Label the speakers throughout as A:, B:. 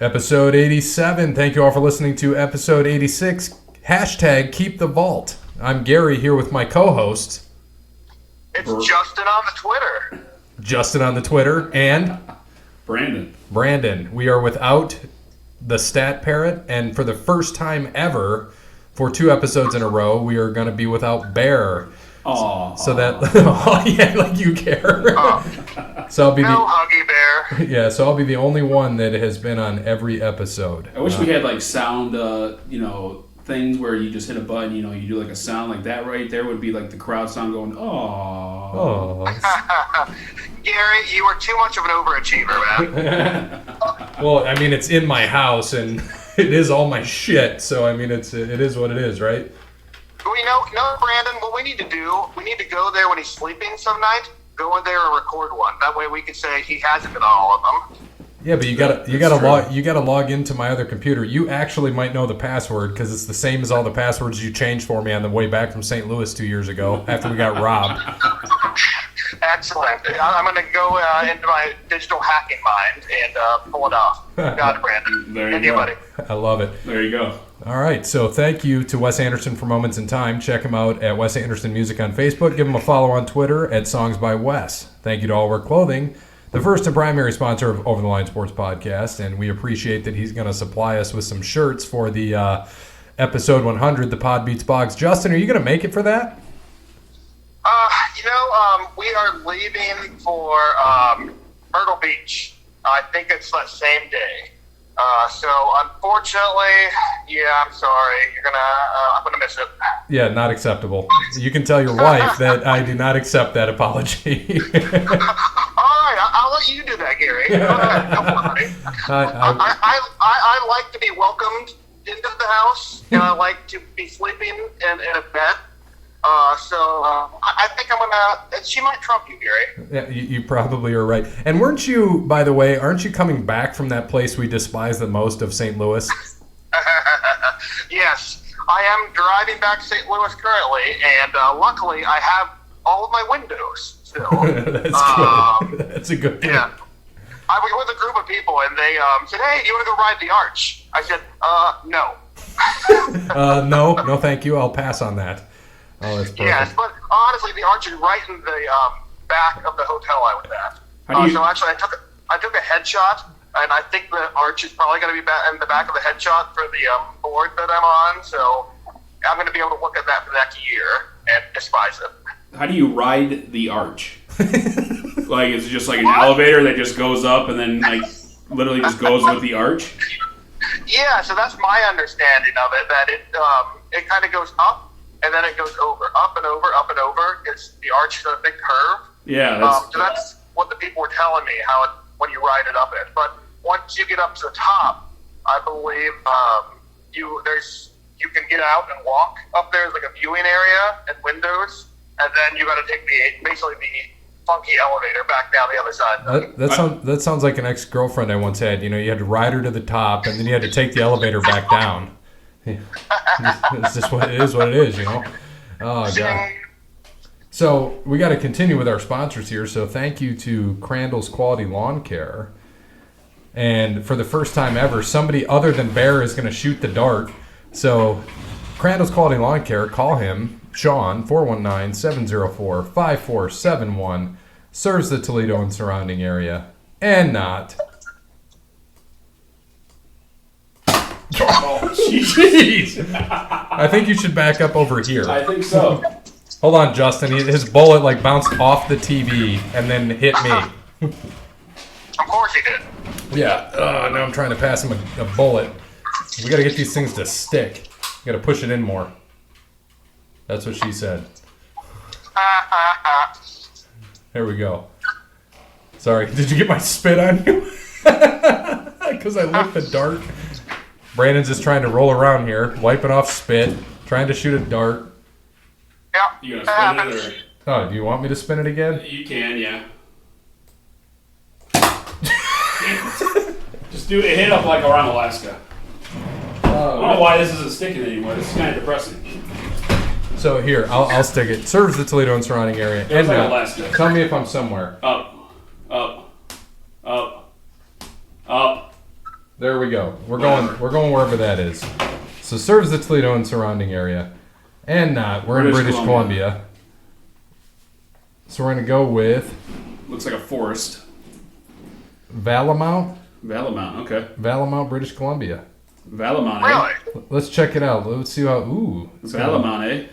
A: Episode 87. Thank you all for listening to episode 86. Hashtag keep the vault. I'm Gary here with my co-host.
B: It's Justin on the Twitter.
A: Justin on the Twitter and
C: Brandon.
A: We are without the stat parrot, and for the first time ever, for 2 episodes in a row, we are going to be without Bear.
C: Aww.
A: So that, oh yeah, like you care. So I'll be
B: no Huggy Bear.
A: Yeah, so I'll be the only one that has been on every episode.
C: I wish we had like sound, things where you just hit a button, you do like a sound like that right there would be like the crowd sound going, aww.
A: Oh.
B: Gary, you are too much of an overachiever, man.
A: Well, I mean, it's in my house and it is all my shit, so I mean, it is what it is, right?
B: Well, Brandon, what we need to do, we need to go there when he's sleeping some night, go in there and record one. That way we can say he hasn't been on all of them.
A: Yeah, but you gotta log into my other computer. You actually might know the password because it's the same as all the passwords you changed for me on the way back from St. Louis 2 years ago after we got robbed.
B: Excellent. I'm going to go into my digital hacking mind and pull it off. Got it, Brandon.
C: There you go.
B: Buddy.
A: I love it.
C: There you go.
A: All right, so thank you to Wes Anderson for Moments in Time. Check him out at Wes Anderson Music on Facebook. Give him a follow on Twitter at Songs by Wes. Thank you to All Wear Clothing, the first and primary sponsor of Over the Line Sports Podcast, and we appreciate that he's going to supply us with some shirts for the episode 100, The Pod Beats Boggs. Justin, are you going to make it for that?
B: We are leaving for Myrtle Beach. I think it's that same day. So unfortunately, yeah, I'm sorry. I'm gonna miss it.
A: Yeah, not acceptable. You can tell your wife that I do not accept that apology.
B: All right, I'll let you do that, Gary. Go ahead, don't worry. I like to be welcomed into the house, and I like to be sleeping in a bed. I think I'm gonna. She might trump you, Gary.
A: Yeah, you probably are right. And aren't you coming back from that place we despise the most of St. Louis?
B: Yes, I am driving back to St. Louis currently, and luckily I have all of my windows still.
A: That's good. That's a good thing.
B: Yeah. I was with a group of people, and they said, "Hey, do you want to go ride the Arch?" I said, "No."
A: No, thank you. I'll pass on that. Oh, that's perfect.
B: Yes, but honestly, the Arch is right in the back of the hotel I was at. So actually, I took a headshot, and I think the Arch is probably going to be in the back of the headshot for the board that I'm on. So I'm going to be able to look at that for the next year and despise it.
C: How do you ride the Arch? Like, is it just like an elevator that just goes up and then like literally just goes with the Arch?
B: Yeah, so that's my understanding of it. That it kind of goes up. And then it goes over, up and over, up and over. It's the Arch is a big curve.
C: Yeah.
B: So that's what the people were telling me, when you ride it up it. But once you get up to the top, I believe you can get out and walk up there. There's like a viewing area and windows, and then you got to take basically the funky elevator back down the other side.
A: That sounds like an ex-girlfriend I once had. You had to ride her to the top, and then you had to take the elevator back down. It's just what it is, Oh, God. So we got to continue with our sponsors here. So thank you to Crandall's Quality Lawn Care. And for the first time ever, somebody other than Bear is going to shoot the dart. So Crandall's Quality Lawn Care, call him, Sean, 419-704-5471. Serves the Toledo and surrounding area. And not...
C: Oh, jeez.
A: I think you should back up over here.
C: I think so.
A: Hold on, Justin. His bullet bounced off the TV and then hit me.
B: Of course he did.
A: Yeah. Now I'm trying to pass him a bullet. We got to get these things to stick. We got to push it in more. That's what she said. There we go. Sorry. Did you get my spit on you? Because I licked the dart. Brandon's just trying to roll around here, wiping off spit, trying to shoot a dart.
B: Yeah.
C: You gonna spin it or?
A: Oh, do you want me to spin it again?
C: You can, yeah. Just do it. Hit up like around Alaska. I don't know why this isn't sticking anymore. This is kind of depressing.
A: So here, I'll stick it. Serves the Toledo and surrounding area.
C: And like Alaska.
A: Tell me if I'm somewhere.
C: Up, up, up, up,
A: There we go. We're going wherever that is. So serves the Toledo and surrounding area. And we're in British Columbia. So we're going to go with...
C: Looks like a forest.
A: Valamount?
C: Valamount, okay.
A: Valamount, British Columbia.
C: Valamount,
B: Really?
A: Let's check it out. Let's see how... Ooh.
C: Valamount, eh?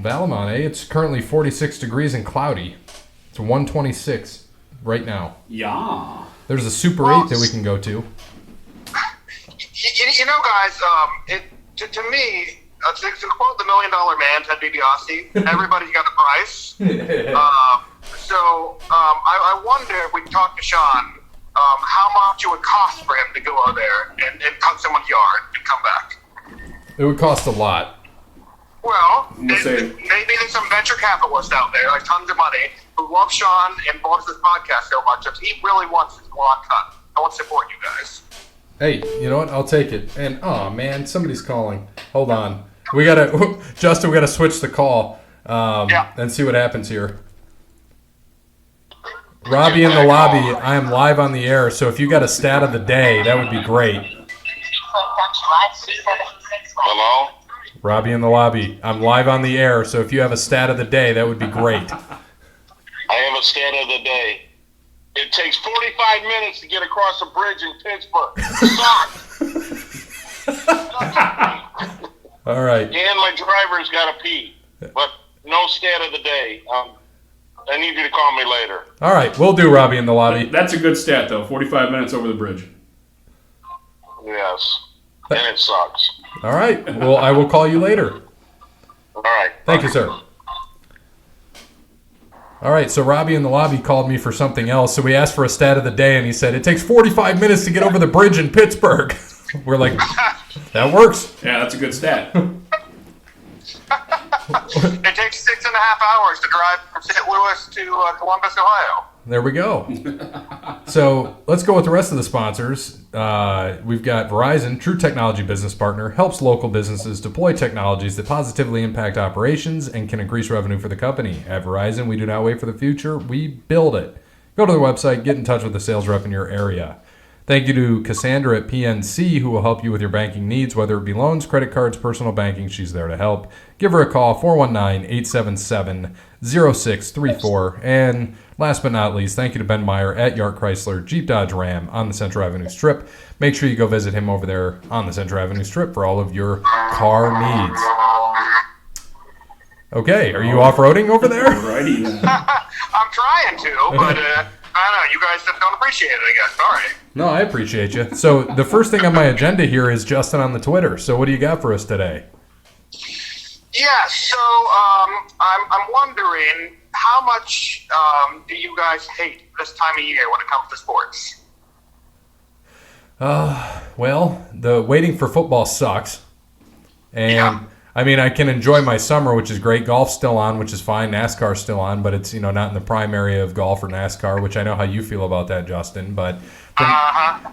A: Valamount, eh? It's currently 46 degrees and cloudy. It's 126 right now.
C: Yeah.
A: There's a Super 8 that we can go to.
B: You know, guys, to me, to quote the $1 Million Man, Ted DiBiase, everybody's got a price. I wonder if we could talk to Sean how much it would cost for him to go out there and cut someone's yard and come back.
A: It would cost a lot.
B: Well,
C: We'll say-
B: maybe there's some venture capitalists out there, like tons of money, who love Sean and loves this podcast so much that he really wants his lawn cut. I want to support you guys.
A: Hey, you know what? I'll take it. And, oh, man, somebody's calling. Hold on. We got to, Justin, we got to switch the call and see what happens here. Robbie in the lobby, I am live on the air, so if you got a stat of the day, that would be great.
D: Hello?
A: Robbie in the lobby, I'm live on the air, so if you have a stat of the day, that would be great.
D: I have a stat of the day. It takes 45 minutes to get across a bridge in Pittsburgh. Sucks.
A: All right.
D: And my driver's got to pee. But no stat of the day. I need you to call me later.
A: All right, we'll do Robbie in the lobby.
C: That's a good stat, though. 45 minutes over the bridge.
D: Yes. And it sucks.
A: All right, well, I will call you later.
D: All right.
A: Thank you, sir. All right, so Robbie in the lobby called me for something else, so we asked for a stat of the day, and he said, it takes 45 minutes to get over the bridge in Pittsburgh. We're like, that works.
C: Yeah, that's a good stat.
B: It takes 6.5 hours to drive from St. Louis to Columbus, Ohio.
A: There we go. So let's go with the rest of the sponsors. We've got Verizon, true technology business partner, helps local businesses deploy technologies that positively impact operations and can increase revenue for the company. At Verizon, we do not wait for the future, we build it. Go to the website, get in touch with the sales rep in your area. Thank you to Cassandra at PNC, who will help you with your banking needs, whether it be loans, credit cards, personal banking. She's there to help. Give her a call, 419-877-0634. And last but not least, thank you to Ben Meyer at Yark Chrysler, Jeep Dodge Ram on the Central Avenue Strip. Make sure you go visit him over there on the Central Avenue Strip for all of your car needs. Okay, are you off-roading over there?
C: Alrighty then.
B: I'm trying to, but I don't know. You guys just don't appreciate it, I guess. Sorry.
A: No, I appreciate you. So the first thing on my agenda here is Justin on the Twitter. So what do you got for us today?
B: Yeah, so I'm wondering, how much do you guys hate this time of year when it comes to sports?
A: Well, the waiting for football sucks. And
B: Yeah.
A: I mean, I can enjoy my summer, which is great. Golf's still on, which is fine. NASCAR's still on, but it's, not in the prime area of golf or NASCAR, which I know how you feel about that, Justin. But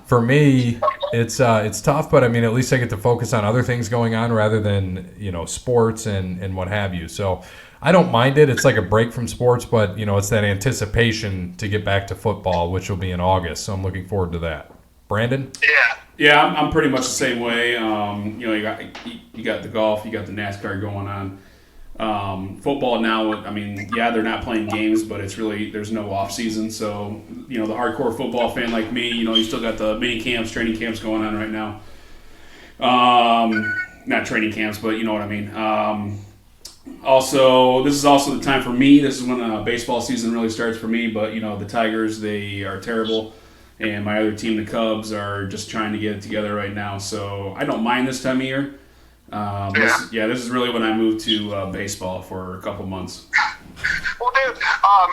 A: for me, it's tough, but I mean, at least I get to focus on other things going on rather than, sports and what have you. So I don't mind it. It's like a break from sports, but, it's that anticipation to get back to football, which will be in August. So I'm looking forward to that. Brandon?
B: Yeah.
C: Yeah, I'm pretty much the same way. You got the golf, you got the NASCAR going on. Football now, I mean, yeah, they're not playing games, but it's really, there's no off season. So, the hardcore football fan like me, you still got the mini camps, training camps going on right now. Not training camps, but you know what I mean. Also, this is also the time for me. This is when baseball season really starts for me. But the Tigers, they are terrible. And my other team, the Cubs, are just trying to get it together right now. So I don't mind this time of year. This is really when I moved to baseball for a couple months.
B: Well, dude, I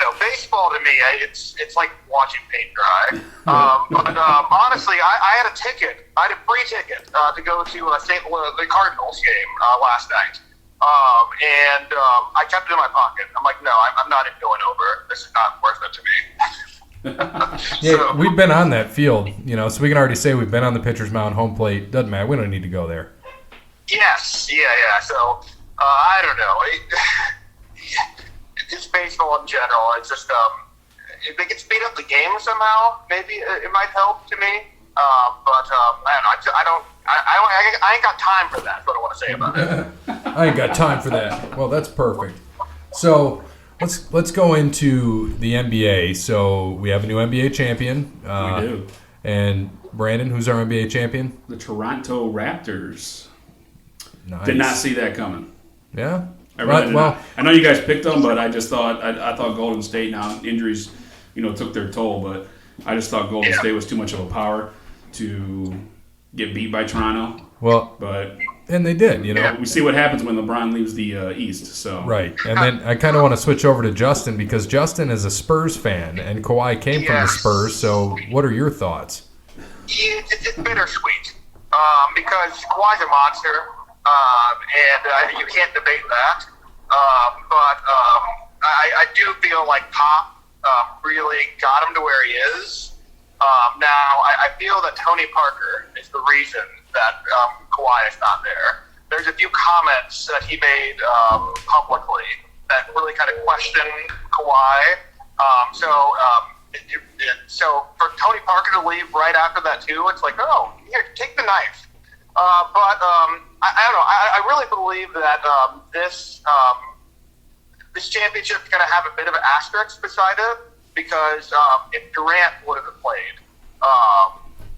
B: don't know. Baseball to me, it's like watching paint dry. But honestly, I had a ticket. I had a free ticket to go to the Cardinals game last night. And I kept it in my pocket. I'm like, no, I'm not going over. This is not worth it to me.
A: Yeah, we've been on that field, so we can already say we've been on the pitcher's mound, home plate. Doesn't matter. We don't need to go there.
B: Yes, yeah. So, I don't know. It's baseball in general. It's just, if they could speed up the game somehow, maybe it might help to me. I ain't got time for that. That's what I want to say about it.
A: I ain't got time for that. Well, that's perfect. So let's go into the NBA. So we have a new NBA champion.
C: We do.
A: And Brandon, who's our NBA champion?
C: The Toronto Raptors.
A: Nice.
C: Did not see that coming.
A: Yeah.
C: I really did not. I know you guys picked them, but I just thought I thought Golden State. Now injuries, took their toll, but I just thought Golden State was too much of a power to get beat by Toronto.
A: Well,
C: but
A: and they did.
C: we see what happens when LeBron leaves the East. So
A: right, and then I kind of want to switch over to Justin because Justin is a Spurs fan, and Kawhi came from the Spurs. So, what are your thoughts?
B: It's bittersweet because Kawhi's a monster, and you can't debate that. But I do feel like Pop really got him to where he is. Now, I feel that Tony Parker is the reason that Kawhi is not there. There's a few comments that he made publicly that really kind of question Kawhi. So for Tony Parker to leave right after that too, it's like, oh, here, take the knife. But I don't know. I really believe that this championship is going to have a bit of an asterisk beside it because if Durant would have played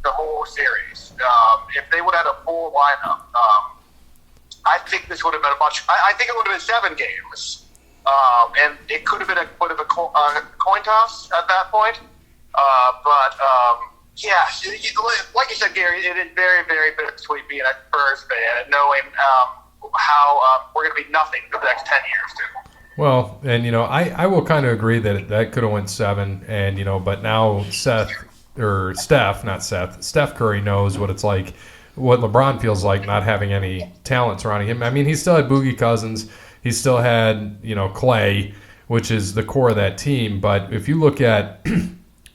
B: the whole series, if they would have had a full lineup, I think this would have been I think it would have been 7 games, and it could have been a bit of a coin toss at that point. Yeah, like you said, Gary, it is very, very bittersweet being a Spurs fan and knowing how we're going to be nothing for the next 10 years too.
A: Well, and I will kind of agree that could have went 7, and but now Steph Curry knows what it's like, what LeBron feels like not having any talent surrounding him. I mean, he still had Boogie Cousins, he still had Clay, which is the core of that team. But if you look at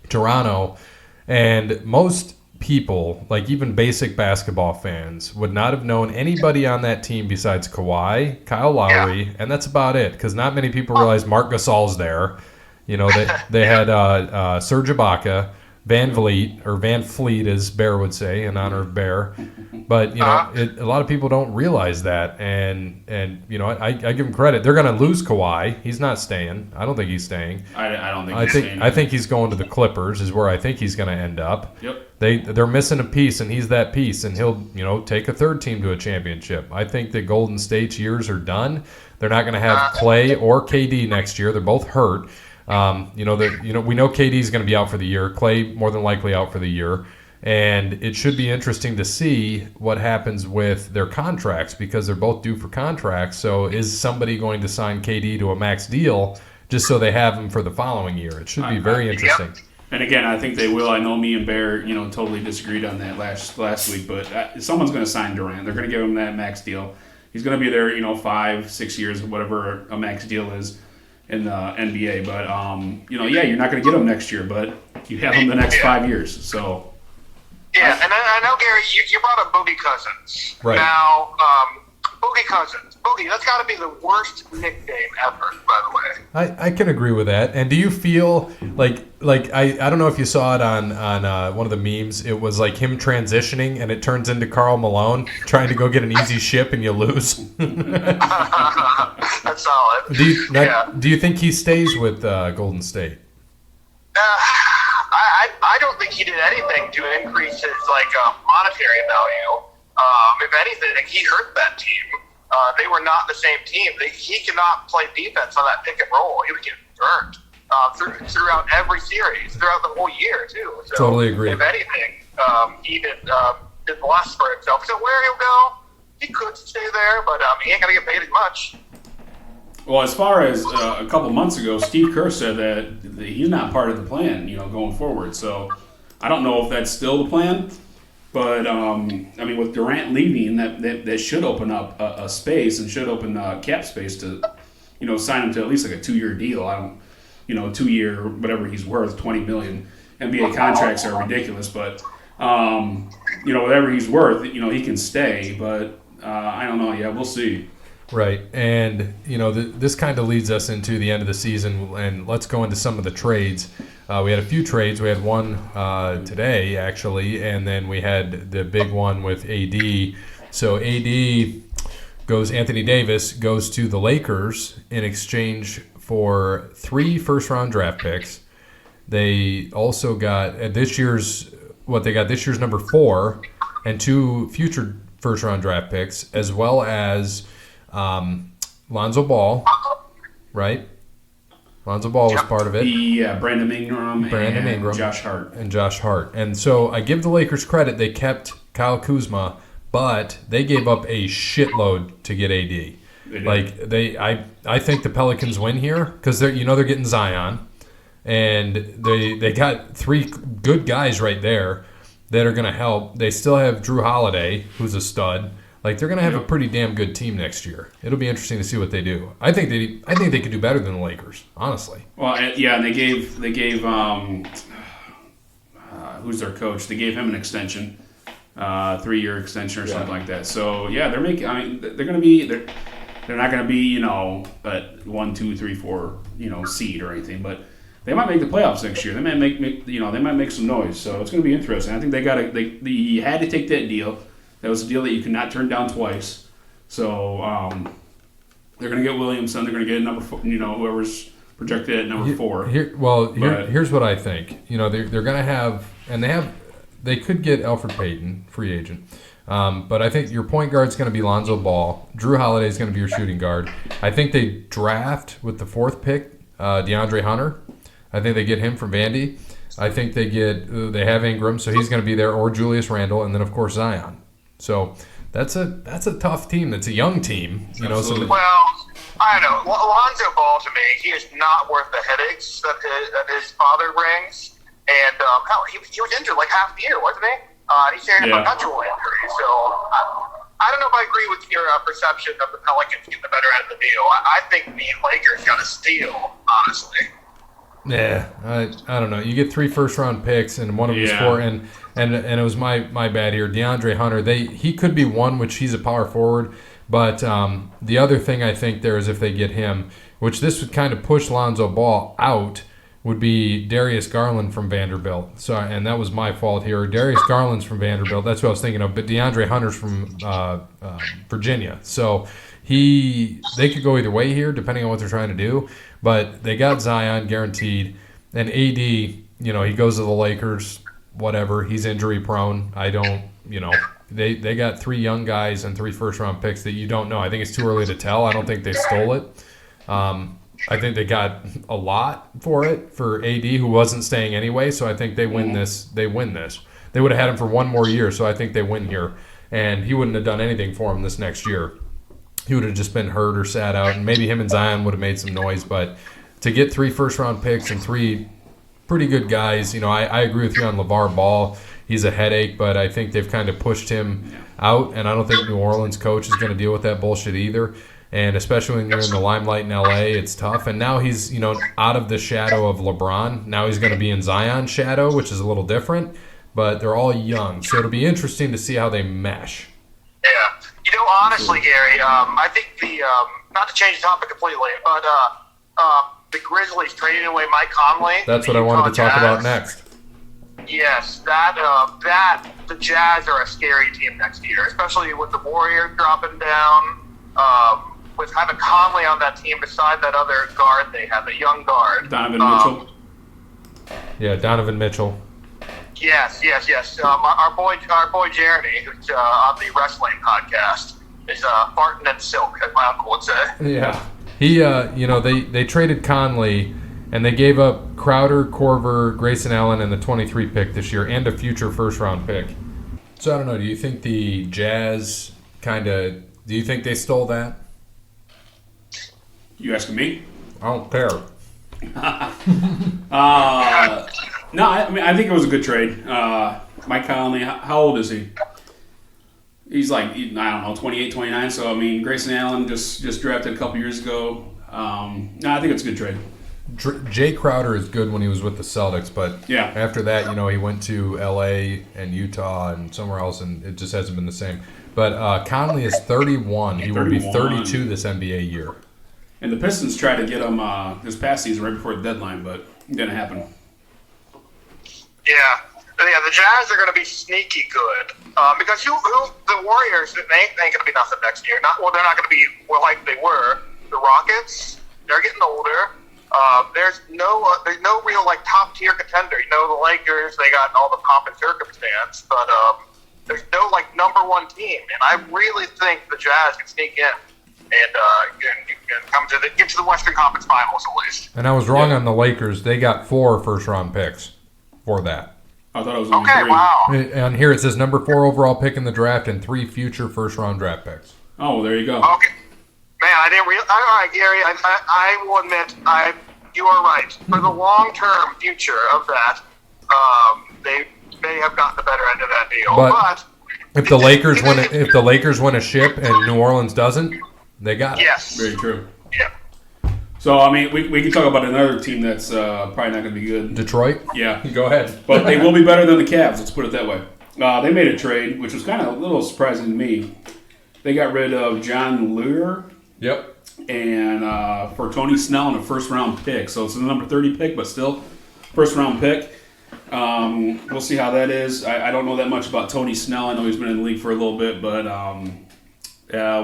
A: Toronto, and most people, like even basic basketball fans, would not have known anybody on that team besides Kawhi, Kyle Lowry, and that's about it. Because not many people realize Marc Gasol's there. They had Serge Ibaka, Van Fleet, as Bear would say, in honor of Bear. But a lot of people don't realize that, and I give him credit. They're going to lose Kawhi. He's not staying. I don't think he's staying.
C: I don't think he's staying.
A: I think he's going to the Clippers. Is where I think he's going to end up.
C: Yep.
A: They're missing a piece, and he's that piece, and he'll take a third team to a championship. I think the Golden State's years are done. They're not going to have Clay or KD next year. They're both hurt. We know KD's going to be out for the year. Clay more than likely out for the year. And it should be interesting to see what happens with their contracts because they're both due for contracts. So is somebody going to sign KD to a max deal just so they have him for the following year? It should be very interesting.
C: And again, I think they will. I know me and Bear, totally disagreed on that last week, but someone's going to sign Durant. They're going to give him that max deal. He's going to be there, 5-6 years, whatever a max deal is in the NBA. But you're not going to get him next year, but you have him the next 5 years. So.
B: Yeah, and I know, Gary, you brought up Boogie Cousins.
A: Right.
B: Now, Boogie Cousins. Boogie, that's got to be the worst nickname ever, by the way.
A: I can agree with that. And do you feel like I don't know if you saw it on one of the memes. It was like him transitioning, and it turns into Karl Malone trying to go get an easy ship, and you lose.
B: That's solid.
A: Do you think he stays with Golden State?
B: I don't think he did anything to increase his monetary value. If anything, he hurt that team. They were not the same team. He cannot play defense on that pick and roll. He would get burned throughout every series, throughout the whole year too. So
A: totally agree.
B: If anything, he did less for himself. So where he'll go, he could stay there, but he ain't gonna get paid as much.
C: Well, as far as a couple months ago, Steve Kerr said that he's not part of the plan, going forward. So I don't know if that's still the plan. But, with Durant leaving, that should open up a space and should open cap space to, sign him to at least like a 2-year deal. 2-year, whatever he's worth, $20 million. NBA contracts are ridiculous, but, whatever he's worth, he can stay. But I don't know. Yeah, we'll see.
A: Right, and this kind of leads us into the end of the season, and let's go into some of the trades. We had a few trades. We had one today, actually, and then we had the big one with AD. So AD Anthony Davis goes to the Lakers in exchange for 3 first-round draft picks. They also got this year's number 4 and 2 future first-round draft picks, as well as Lonzo Ball, right? Lonzo Ball was part of it.
C: Brandon Ingram, and Josh Hart.
A: And so I give the Lakers credit. They kept Kyle Kuzma, but they gave up a shitload to get AD. I think the Pelicans win here because they're getting Zion, and they got 3 good guys right there that are going to help. They still have Drew Holiday, who's a stud. Like, they're going to have a pretty damn good team next year. It'll be interesting to see what they do. I think they could do better than the Lakers, honestly.
C: Well, and they gave who's their coach? They gave him an extension. 3-year extension or something like that. So yeah, they're making. I mean, they're not going to be at 1, 2, 3, 4 seed or anything, but they might make the playoffs next year. They might make some noise. So it's going to be interesting. I think they had to take that deal. That was a deal that you could not turn down twice. So they're going to get Williamson. They're going to get number 4, whoever's projected at number 4.
A: Here's what I think. They're going to have, and they could get Elfrid Payton, free agent. But I think your point guard is going to be Lonzo Ball. Drew Holiday is going to be your shooting guard. I think they draft with the 4th pick DeAndre Hunter. I think they get him from Vandy. I think they have Ingram, so he's going to be there, or Julius Randle, and then of course Zion. So that's a tough team. That's a young team.
B: Well, I don't know. Lonzo Ball, to me, he is not worth the headaches that his father brings. And he was injured like half the year, wasn't he? He's carrying a perpetual injury. So I don't know if I agree with your perception of the Pelicans getting the better end of the deal. I think the Lakers got a steal, honestly.
A: Yeah, I don't know. You get 3 first-round picks, and one of them is 4, and it was my bad here. DeAndre Hunter, he could be one, which he's a power forward, but the other thing I think there is if they get him, which this would kind of push Lonzo Ball out, would be Darius Garland from Vanderbilt. So, and that was my fault here. Darius Garland's from Vanderbilt. That's what I was thinking of. But DeAndre Hunter's from Virginia. So they could go either way here, depending on what they're trying to do. But they got Zion guaranteed. And AD, he goes to the Lakers, whatever. He's injury prone. They got 3 young guys and 3 first-round picks that you don't know. I think it's too early to tell. I don't think they stole it. I think they got a lot for AD, who wasn't staying anyway. So I think they win this. They win this. They would have had him for 1 more year, so I think they win here. And he wouldn't have done anything for him this next year. He would have just been hurt or sat out, and maybe him and Zion would have made some noise. But to get 3 first-round picks and 3 pretty good guys, I agree with you on LeVar Ball. He's a headache, but I think they've kind of pushed him out, and I don't think New Orleans coach is going to deal with that bullshit either. And especially when you're in the limelight in LA, it's tough. And now he's, out of the shadow of LeBron. Now he's going to be in Zion's shadow, which is a little different. But they're all young, so it'll be interesting to see how they mesh.
B: Yeah. Honestly, Gary, I think not to change the topic completely, but the Grizzlies trading away Mike Conley.
A: That's what I wanted to talk about next.
B: Yes, the Jazz are a scary team next year, especially with the Warriors dropping down. With having Conley on that team beside that other guard they have, the young guard.
C: Donovan Mitchell.
A: Yeah, Donovan Mitchell.
B: Yes. Our boy Jeremy, who's on the wrestling podcast, is farting in silk, as my uncle would say.
A: Yeah. He, they traded Conley, and they gave up Crowder, Korver, Grayson Allen, and the 23 pick this year, and a future first-round pick. So I don't know. Do you think the Jazz do you think they stole that?
C: You asking me?
A: I don't care.
C: No, I think it was a good trade. Mike Conley, how old is he? He's like, I don't know, 28, 29. So, Grayson Allen just drafted a couple years ago. No, I think it's a good trade.
A: Jay Crowder is good when he was with the Celtics, but after that, he went to L.A. and Utah and somewhere else, and it just hasn't been the same. But Conley is 31. He will be 32 this NBA year.
C: And the Pistons tried to get him this past season right before the deadline, but it didn't happen.
B: Yeah. The Jazz are going to be sneaky good because the Warriors, they ain't going to be nothing next year. They're not going to be like they were. The Rockets, they're getting older. There's no real like top tier contender. The Lakers, they got all the pomp and circumstance, but there's no like number one team. And I really think the Jazz can sneak in and get to the Western Conference Finals at least.
A: And I was wrong on the Lakers. They got 4 first-round picks for that.
C: I thought it was only 3.
B: Wow.
A: And here it says number 4 overall pick in the draft and 3 future first-round draft picks.
C: Oh, well, there you go.
B: Okay. Man, I didn't realize. All right, Gary, I will admit, you are right. For the long-term future of that, they may have gotten the better end of that deal. But
A: if the Lakers win a ship and New Orleans doesn't, they got it.
B: Yes.
C: Very true.
B: Yeah.
C: So, I mean, we can talk about another team that's probably not going to be good.
A: Detroit?
C: Yeah.
A: Go ahead.
C: But they will be better than the Cavs, let's put it that way. They made a trade, which was kind of a little surprising to me. They got rid of John Lure.
A: Yep.
C: And for Tony Snell and a first-round pick. So it's a number 30 pick, but still first-round pick. We'll see how that is. I don't know that much about Tony Snell. I know he's been in the league for a little bit, but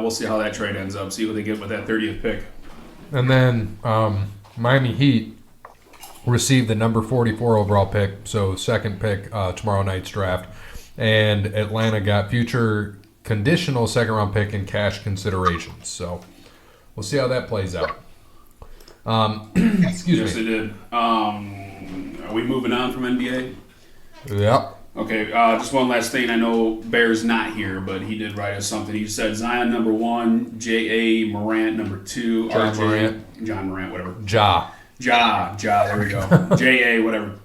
C: we'll see how that trade ends up. See what they get with that 30th pick.
A: And then Miami Heat received the number 44 overall pick, so second pick tomorrow night's draft. And Atlanta got future conditional second-round pick and cash considerations. So we'll see how that plays out. Excuse
C: Yes,
A: me.
C: they did. Are we moving on from NBA?
A: Yep.
C: Okay, just one last thing. I know Bear's not here, but he did write us something. He said Zion number 1, J.A. Morant number 2,
A: John
C: Morant, whatever.
A: Ja,
C: there we go. J.A. whatever.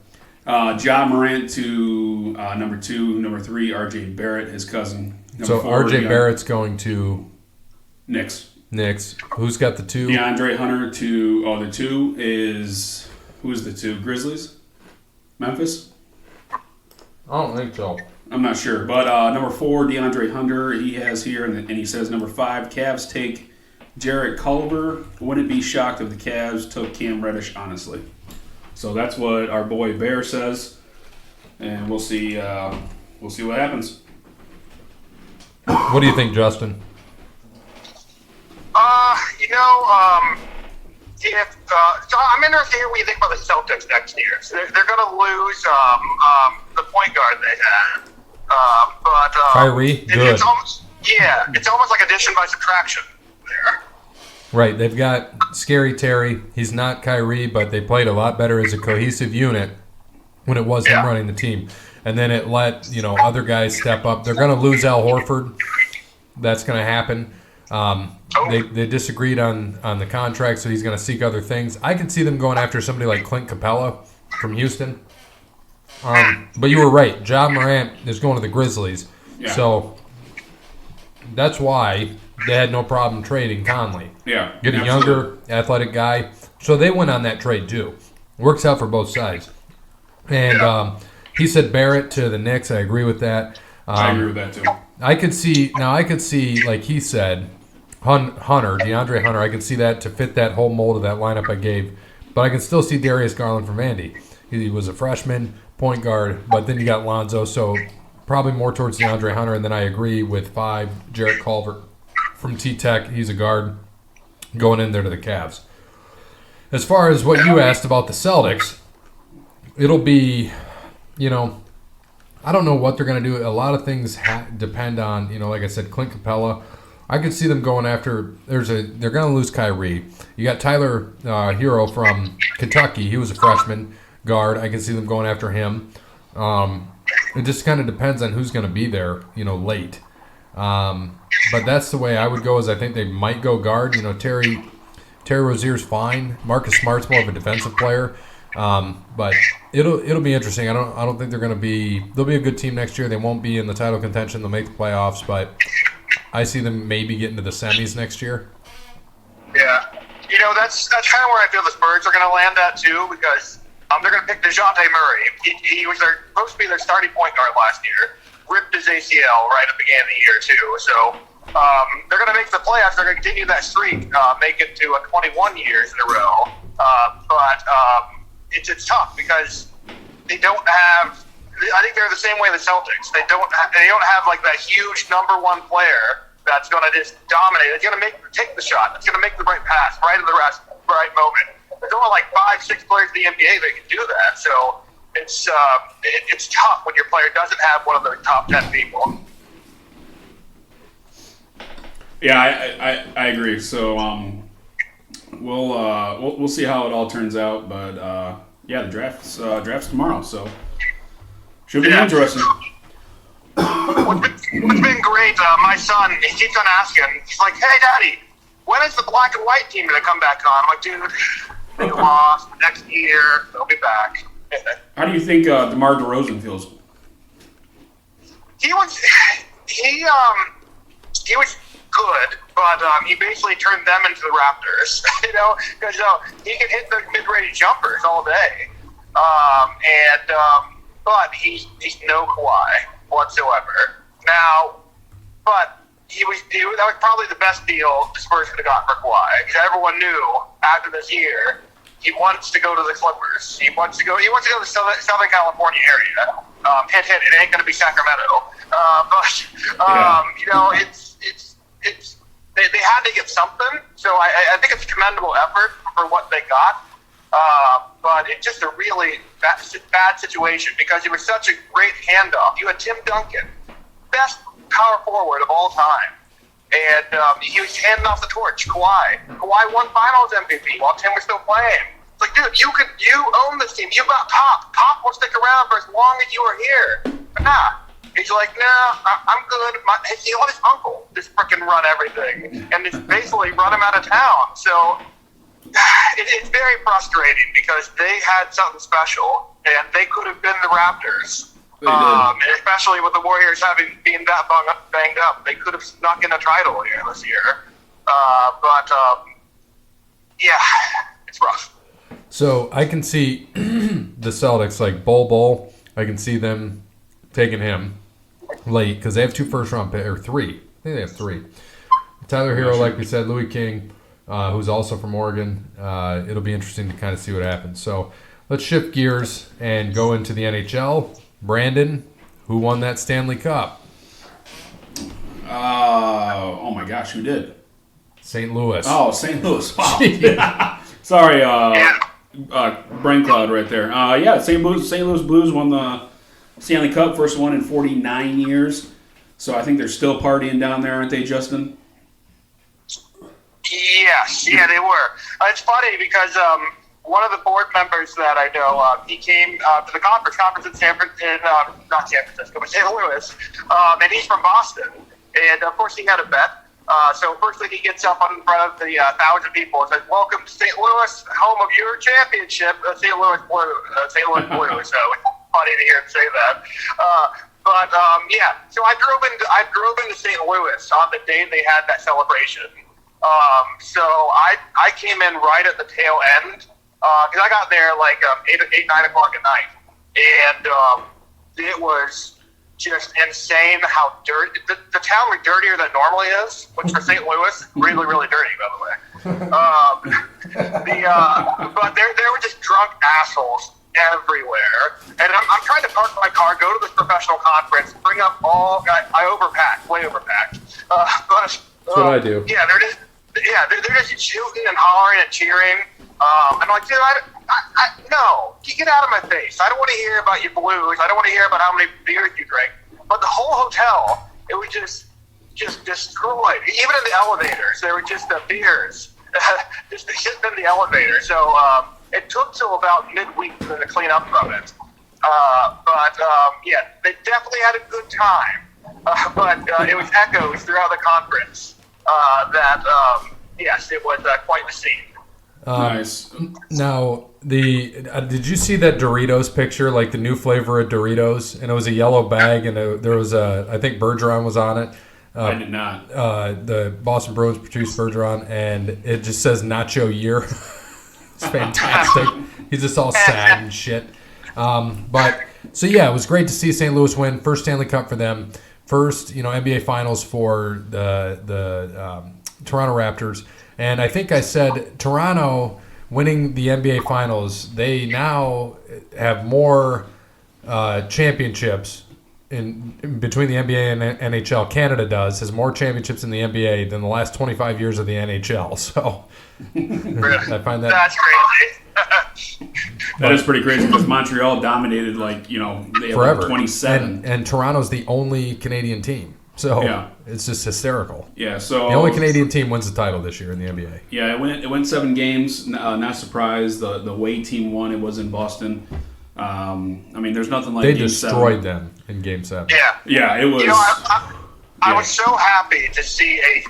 C: Ja Morant to number 2, number 3, R.J. Barrett, his cousin. Number
A: So
C: 4,
A: R.J. Barrett's going to
C: Knicks.
A: Who's got the 2?
C: DeAndre Hunter to the 2 is who's the 2? Grizzlies? Memphis?
A: I don't think so.
C: I'm not sure. But number 4, DeAndre Hunter, he has here, and he says number 5, Cavs take Jarrett Culver. Wouldn't be shocked if the Cavs took Cam Reddish, honestly. So that's what our boy Bear says, and we'll see what happens.
A: What do you think, Justin?
B: So I'm interested in what you think about the Celtics next year. So they're going to lose the point guard they had, but
A: Kyrie, good.
B: It's almost like addition by subtraction there.
A: Right, they've got Scary Terry. He's not Kyrie, but they played a lot better as a cohesive unit when it was him running the team. And then it let other guys step up. They're going to lose Al Horford. That's going to happen. They disagreed on the contract, so he's going to seek other things. I could see them going after somebody like Clint Capella from Houston. But you were right. Ja Morant is going to the Grizzlies.
C: Yeah.
A: So that's why they had no problem trading Conley.
C: Yeah.
A: Get a younger, athletic guy. So they went on that trade, too. Works out for both sides. And he said Barrett to the Knicks. I agree with that.
C: I agree with that, too.
A: I could see, like he said, DeAndre Hunter, I could see that to fit that whole mold of that lineup I gave. But I can still see Darius Garland from Vandy. He was a freshman, point guard, but then you got Lonzo, so probably more towards DeAndre Hunter. And then I agree with 5, Jarrett Culver from T-Tech. He's a guard going in there to the Cavs. As far as what you asked about the Celtics, it'll be, I don't know what they're going to do. A lot of things depend on, like I said, Clint Capella. I could see them going after. They're going to lose Kyrie. You got Tyler Hero from Kentucky. He was a freshman guard. I can see them going after him. It just kind of depends on who's going to be there, late. But that's the way I would go. Is I think they might go guard. Terry Rozier's fine. Marcus Smart's more of a defensive player. But it'll be interesting. I don't think they're going to be. They'll be a good team next year. They won't be in the title contention. They'll make the playoffs, but I see them maybe getting to the semis next year.
B: Yeah, that's kind of where I feel the Spurs are going to land at too, because they're going to pick DeJounte Murray. He was supposed to be their starting point guard last year. Ripped his ACL right at the beginning of the year too. So they're going to make the playoffs. They're going to continue that streak, make it to 21 years in a row. But it's tough because they don't have I think they're the same way the Celtics. They don't have like that huge number one player that's going to just dominate. It's going to take the shot. It's going to make the right pass right at the right moment. There's only like 5-6 players in the NBA that can do that. So it's tough when your player doesn't have one of the top 10 people.
C: Yeah, I agree. So we'll see how it all turns out. But yeah, the draft's tomorrow, so should be interesting.
B: What's been great, my son, he keeps on asking. He's like, "Hey, Daddy, when is the black and white team going to come back on?" I'm like, "Dude, they lost. Next year, they'll be back."
C: How do you think DeMar DeRozan feels?
B: He was good, but he basically turned them into the Raptors, because he can hit the mid-range jumpers all day, but he's no Kawhi whatsoever. Now, but that was probably the best deal the Spurs could have got for Kawhi, because everyone knew after this year he wants to go to the Clippers. He wants to go to the Southern California area. Hint, it ain't going to be Sacramento. They had to get something. So I think it's a commendable effort for what they got. But it's just a really bad situation because it was such a great handoff. You had Tim Duncan, best power forward of all time. And he was handing off the torch. Kawhi won Finals MVP while Tim was still playing. It's like, dude, you own this team. You got Pop. Pop will stick around for as long as you are here. But nah. He's like, nah, I'm good. He let his uncle just freaking run everything and just basically run him out of town. So it's very frustrating because they had something special and they could have been the Raptors. And especially with the Warriors being that banged up, they could have snuck in a title here this year. Yeah, it's rough.
A: So I can see the Celtics, like Bol, I can see them taking him late because they have 2 first-round picks, or 3. I think they have 3. Tyler Hero, like we said, Louis King, who's also from Oregon. It'll be interesting to kind of see what happens. So let's shift gears and go into the NHL. Brandon, who won that Stanley Cup?
C: Oh my gosh, who did?
A: St. Louis.
C: Oh, St. Louis. Wow. Sorry, brain cloud right there. Yeah, St. Louis Blues won the Stanley Cup, first one in 49 years. So I think they're still partying down there, aren't they, Justin?
B: Yes, yeah, they were. It's funny because one of the board members that I know, he came to the conference in not San Francisco, but St. Louis, and he's from Boston. And of course, he had a bet. So first thing he gets up in front of the 1,000 people and says, "Welcome to St. Louis, home of your championship, St. Louis Blues." So it's funny to hear him say that. Yeah. So I drove into St. Louis on the day they had that celebration. So I came in right at the tail end because I got there like 9 o'clock at night, and it was just insane how dirty the town was dirtier than it normally is, which for St. Louis, really, really dirty, by the way. But there were just drunk assholes everywhere, and I'm trying to park my car, go to this professional conference, bring up I overpacked, way overpacked.
A: That's what I do.
B: Yeah, they're just shooting and hollering and cheering. I'm like, dude, no, get out of my face. I don't want to hear about your Blues. I don't want to hear about how many beers you drank. But the whole hotel, it was just destroyed. Even in the elevators, there were just the beers just sitting in the elevator. So it took till about midweek to clean up from it. Yeah, they definitely had a good time. But it was echoes throughout the conference yes, it was quite the scene.
C: Nice.
A: Now, did you see that Doritos picture, like the new flavor of Doritos? And it was a yellow bag, and there was I think Bergeron was on it.
C: I did not.
A: The Boston Bruins produced Bergeron, and it just says Nacho Year. It's fantastic. He's just all sad and shit. So yeah, it was great to see St. Louis win. First Stanley Cup for them. First, NBA Finals for the Toronto Raptors. And I think I said Toronto winning the NBA Finals, they now have more championships in between the NBA and NHL. Canada has more championships in the NBA than the last 25 years of the NHL. So I find
B: that's crazy.
C: That is pretty crazy because Montreal dominated they have
A: forever.
C: 27.
A: And Toronto's the only Canadian team. So it's just hysterical.
C: Yeah, so
A: the only Canadian team wins the title this year in the NBA.
C: Yeah, it went 7 games. Not surprised. The way team won. It was in Boston. There's nothing like
A: they
C: Game
A: destroyed
C: 7.
A: them in Game 7.
C: Yeah, it was.
B: I was so happy to see a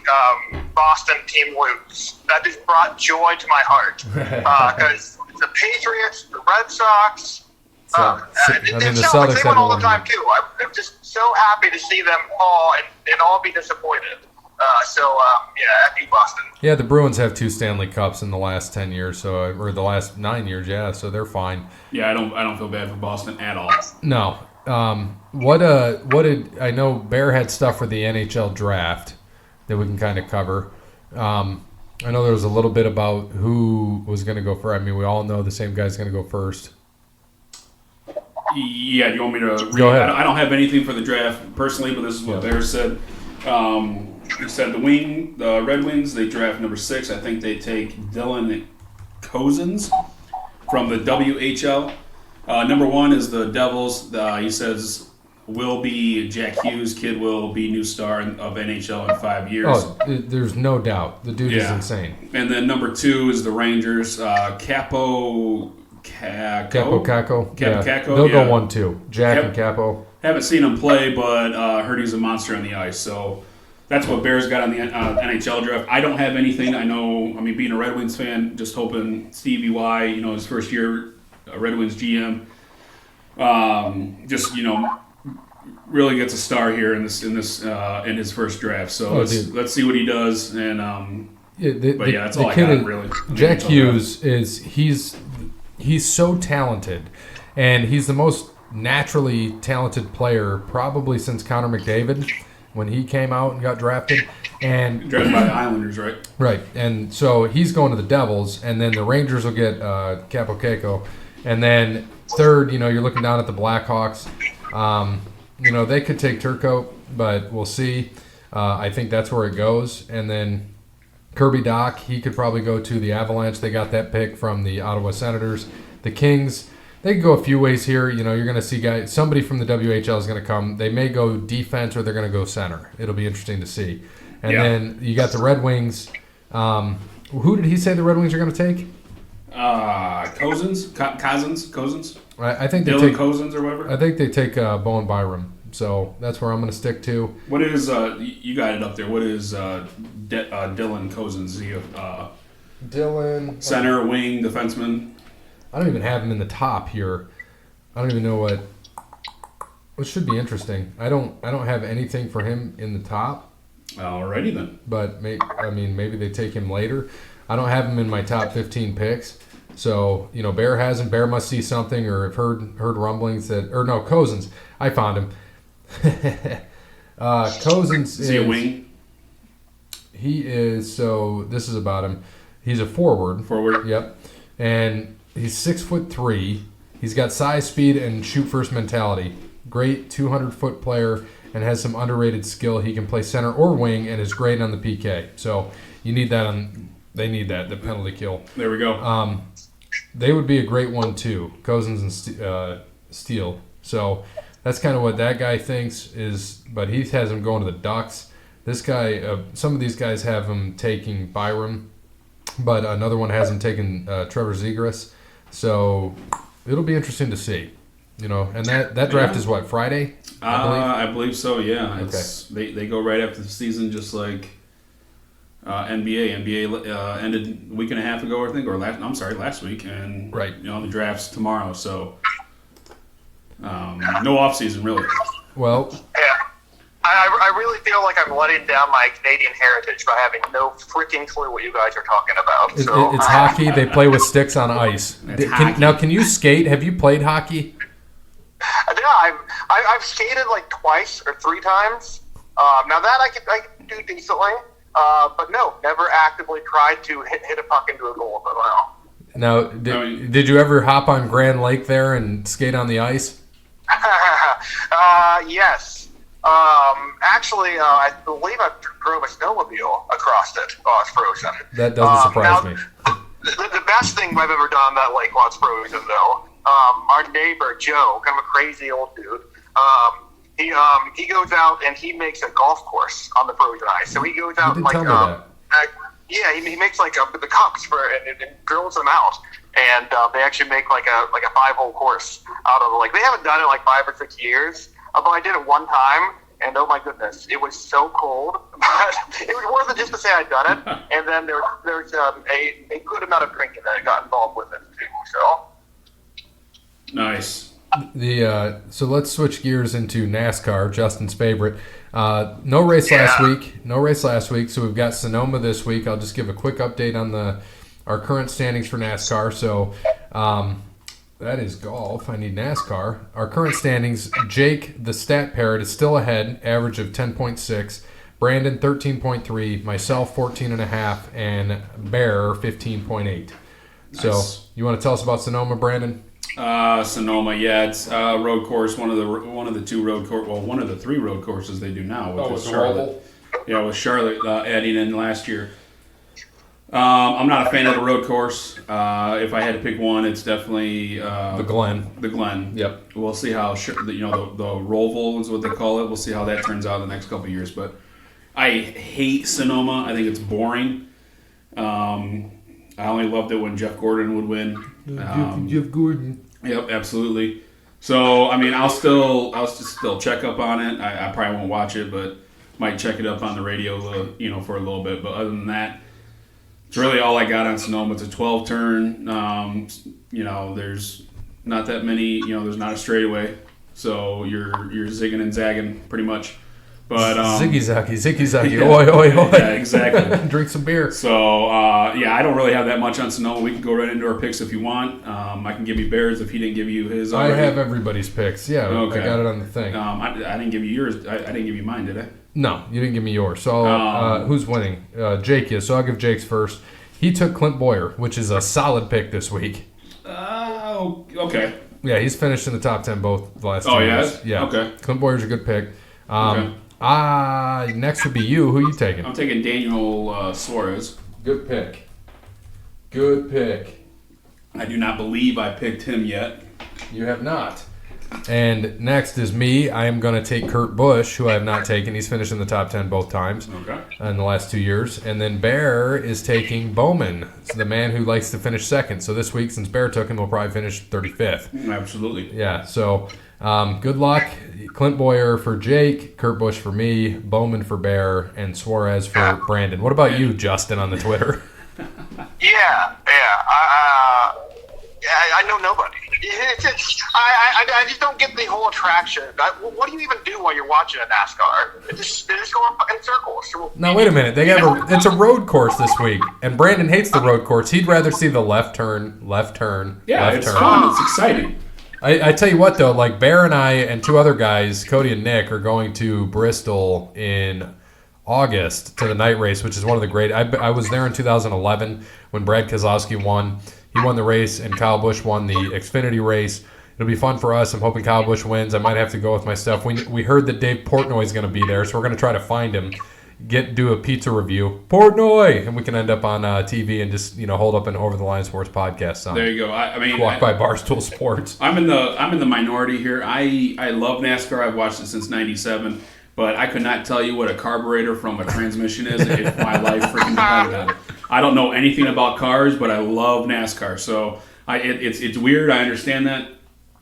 B: Boston team lose. That just brought joy to my heart because the Patriots, the Red Sox.
A: The
B: Celtics, they win all the time too. I'm just so happy to see them fall and all be disappointed. I beat Boston.
A: Yeah, the Bruins have 2 Stanley Cups in the last 10 years, or the last 9 years. Yeah, so they're fine.
C: Yeah, I don't feel bad for Boston at all.
A: No. What did I know? Bear had stuff for the NHL draft that we can kind of cover. I know there was a little bit about who was going to go first. I mean, we all know the same guy's going to go first.
C: Yeah, do you want me to read?
A: Go ahead.
C: I don't have anything for the draft personally, but this is what Bear said. He said the Red Wings, they draft number 6. I think they take Dylan Cozens from the WHL. Number 1 is the Devils. He says will be Jack Hughes. Kid will be new star of NHL in 5 years.
A: Oh, there's no doubt. The dude is insane.
C: And then number 2 is the Rangers. Capo Caco.
A: They'll go 1-2. Jack and Capo.
C: Haven't seen him play, but heard he's a monster on the ice. So that's what Bears got on the NHL draft. I don't have anything. Being a Red Wings fan, just hoping Stevie Y, his first year Red Wings GM, really gets a star here in his first draft. So let's see what he does. And that's all I got really.
A: Jack Hughes he's so talented, and he's the most naturally talented player probably since Connor McDavid when he came out and got drafted. And
C: drafted by the Islanders, right?
A: Right, and so he's going to the Devils, and then the Rangers will get Capo Caco, and then third, you're looking down at the Blackhawks. They could take Turco, but we'll see. I think that's where it goes, and then Kirby Dach, he could probably go to the Avalanche. They got that pick from the Ottawa Senators. The Kings, they can go a few ways here. You're going to see somebody from the WHL is going to come. They may go defense or they're going to go center. It'll be interesting to see. And then you got the Red Wings. Who did he say the Red Wings are going to take?
C: Cozens?
A: I think they
C: Dylan
A: take
C: Cozens or whatever?
A: I think they take Bowen Byram. So that's where I'm going to stick to.
C: What is you got it up there? What is Dylan Cozens? Is he
A: Dylan
C: center, wing, defenseman?
A: I don't even have him in the top here. I don't even know what should be interesting. I don't have anything for him in the top.
C: Alrighty then.
A: But maybe they take him later. I don't have him in my top 15 picks. So, Bear hasn't. Bear must see something or have heard rumblings Cozens. I found him. Cozens
C: is he a wing?
A: He is. So this is about him. He's a forward.
C: Forward.
A: Yep. And he's 6'3". He's got size, speed, and shoot first mentality. Great 200-foot player and has some underrated skill. He can play center or wing and is great on the PK. So you need that They need that, the penalty kill.
C: There we go.
A: They would be a great one too, Cozens and Steele. So that's kind of what that guy thinks but he has him going to the Ducks. This guy, some of these guys have him taking Byram, but another one has him taking Trevor Zegras. So it'll be interesting to see, And that draft is what, Friday?
C: I believe so. Yeah.
A: Okay.
C: They go right after the season, just like NBA. NBA ended a week and a half ago, I think, or last week, and
A: right.
C: The draft's tomorrow, so no off season really.
A: Well,
B: yeah, I really feel like I'm letting down my Canadian heritage by having no freaking clue what you guys are talking about.
A: It's hockey. They play with sticks on ice. Can you skate? Have you played hockey?
B: Yeah, I've skated like twice or 3 times. Now that I can do decently. But no, never actively tried to hit a puck into a goal. But wow.
A: Now, did you ever hop on Grand Lake there and skate on the ice?
B: Yes. Actually, I believe I drove a snowmobile across it while it's frozen.
A: That doesn't surprise me.
B: The best thing I've ever done that lake while it's frozen, though, our neighbor Joe, kind of a crazy old dude, he goes out and he makes a golf course on the frozen ice. So he goes out and
A: tell me that.
B: he makes like the cups and drills them out, and they actually make like a 5-hole course out of it. Like they haven't done it in like 5 or 6 years, but I did it one time. And oh my goodness, it was so cold, but it was worth it just to say I'd done it. And then there's a good amount of drinking that I got involved with it too. So
C: Nice.
A: So let's switch gears into NASCAR, Justin's favorite. No race last week. So we've got Sonoma this week. I'll just give a quick update on our current standings for NASCAR. So that is golf. I need NASCAR. Our current standings, Jake, the stat parrot, is still ahead, average of 10.6. Brandon, 13.3. Myself, 14.5. And Bear, 15.8. Nice. So you want to tell us about Sonoma, Brandon?
C: Sonoma, yeah, it's road course. One of the 2 road course. Well, one of the 3 road courses they do now. With Charlotte. Yeah, with Charlotte adding in last year. I'm not a fan of the road course. If I had to pick one, it's definitely
A: the Glen.
C: The Glen.
A: Yep.
C: We'll see how the Roval is what they call it. We'll see how that turns out in the next couple of years. But I hate Sonoma. I think it's boring. I only loved it when Jeff Gordon would win.
A: Jeff Gordon.
C: Yep, absolutely. So I mean, I'll still check up on it. I probably won't watch it, but might check it up on the radio, for a little bit. But other than that, it's really all I got on Sonoma. It's a 12-turn. There's not that many. There's not a straightaway, so you're zigging and zagging pretty much. But ziggy-zaggy,
A: yeah, oi, oi, oi.
C: Yeah, exactly.
A: Drink some beer.
C: So I don't really have that much on Sonoma. We can go right into our picks if you want. I can give you Bears if he didn't give you his. Already.
A: I have everybody's picks. Yeah, okay. I got it on the thing.
C: I didn't give you yours. I didn't give you mine, did I?
A: No, you didn't give me yours. So who's winning? Jake is. So I'll give Jake's first. He took Clint Boyer, which is a solid pick this week.
C: Okay.
A: Yeah, he's finished in the top 10 both the last 2 years. Yeah.
C: Okay.
A: Clint Boyer's a good pick.
C: Okay.
A: Next would be you. Who are you taking?
C: I'm taking Daniel Suarez.
A: Good pick. Good pick.
C: I do not believe I picked him yet.
A: You have not. And next is me. I am going to take Kurt Busch, who I have not taken. He's finished in the top 10 both times in the last 2 years. And then Bear is taking Bowman, the man who likes to finish second. So this week, since Bear took him, we'll probably finish 35th.
C: Absolutely.
A: Yeah, so good luck. Clint Boyer for Jake, Kurt Busch for me, Bowman for Bear, and Suarez for Brandon. What about you, Justin, on the Twitter?
B: Yeah. I know nobody. I just don't get the whole attraction. What do you even do while you're watching a NASCAR? They just go in circles.
A: Now wait a minute. It's a road course this week, and Brandon hates the road course. He'd rather see the left turn.
C: Yeah, it's fun. It's exciting.
A: I tell you what though, like Bear and I and 2 other guys, Cody and Nick, are going to Bristol in August to the night race, which is one of the great. I was there in 2011 when Brad Keselowski won. He won the race, and Kyle Busch won the Xfinity race. It'll be fun for us. I'm hoping Kyle Busch wins. I might have to go with my stuff. We heard that Dave Portnoy is going to be there, so we're going to try to find him, do a pizza review. Portnoy! And we can end up on TV and just hold up an Over the Line Sports podcast sign.
C: There you go. I mean,
A: walk by Barstool Sports.
C: I'm in the minority here. I love NASCAR. I've watched it since '97. But I could not tell you what a carburetor from a transmission is if my life freaking depended on it. I don't know anything about cars, but I love NASCAR. So it's weird. I understand that,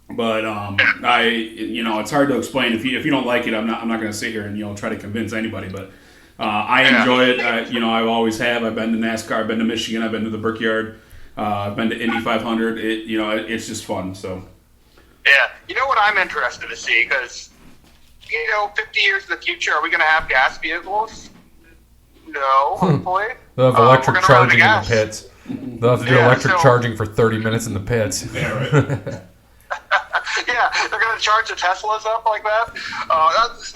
C: but it's hard to explain. If you don't like it, I'm not going to sit here and try to convince anybody. But I enjoy it. I always have. I've been to NASCAR. I've been to Michigan. I've been to the Brickyard. I've been to Indy 500. It's just fun. So
B: yeah, you know what I'm interested to see because. 50 years in the future, are we going to have gas vehicles? No, hopefully.
A: They'll have electric charging in the pits. They'll have to do electric charging for 30 minutes in the pits.
C: Yeah, right.
B: Yeah, they're going to charge the Teslas up like that.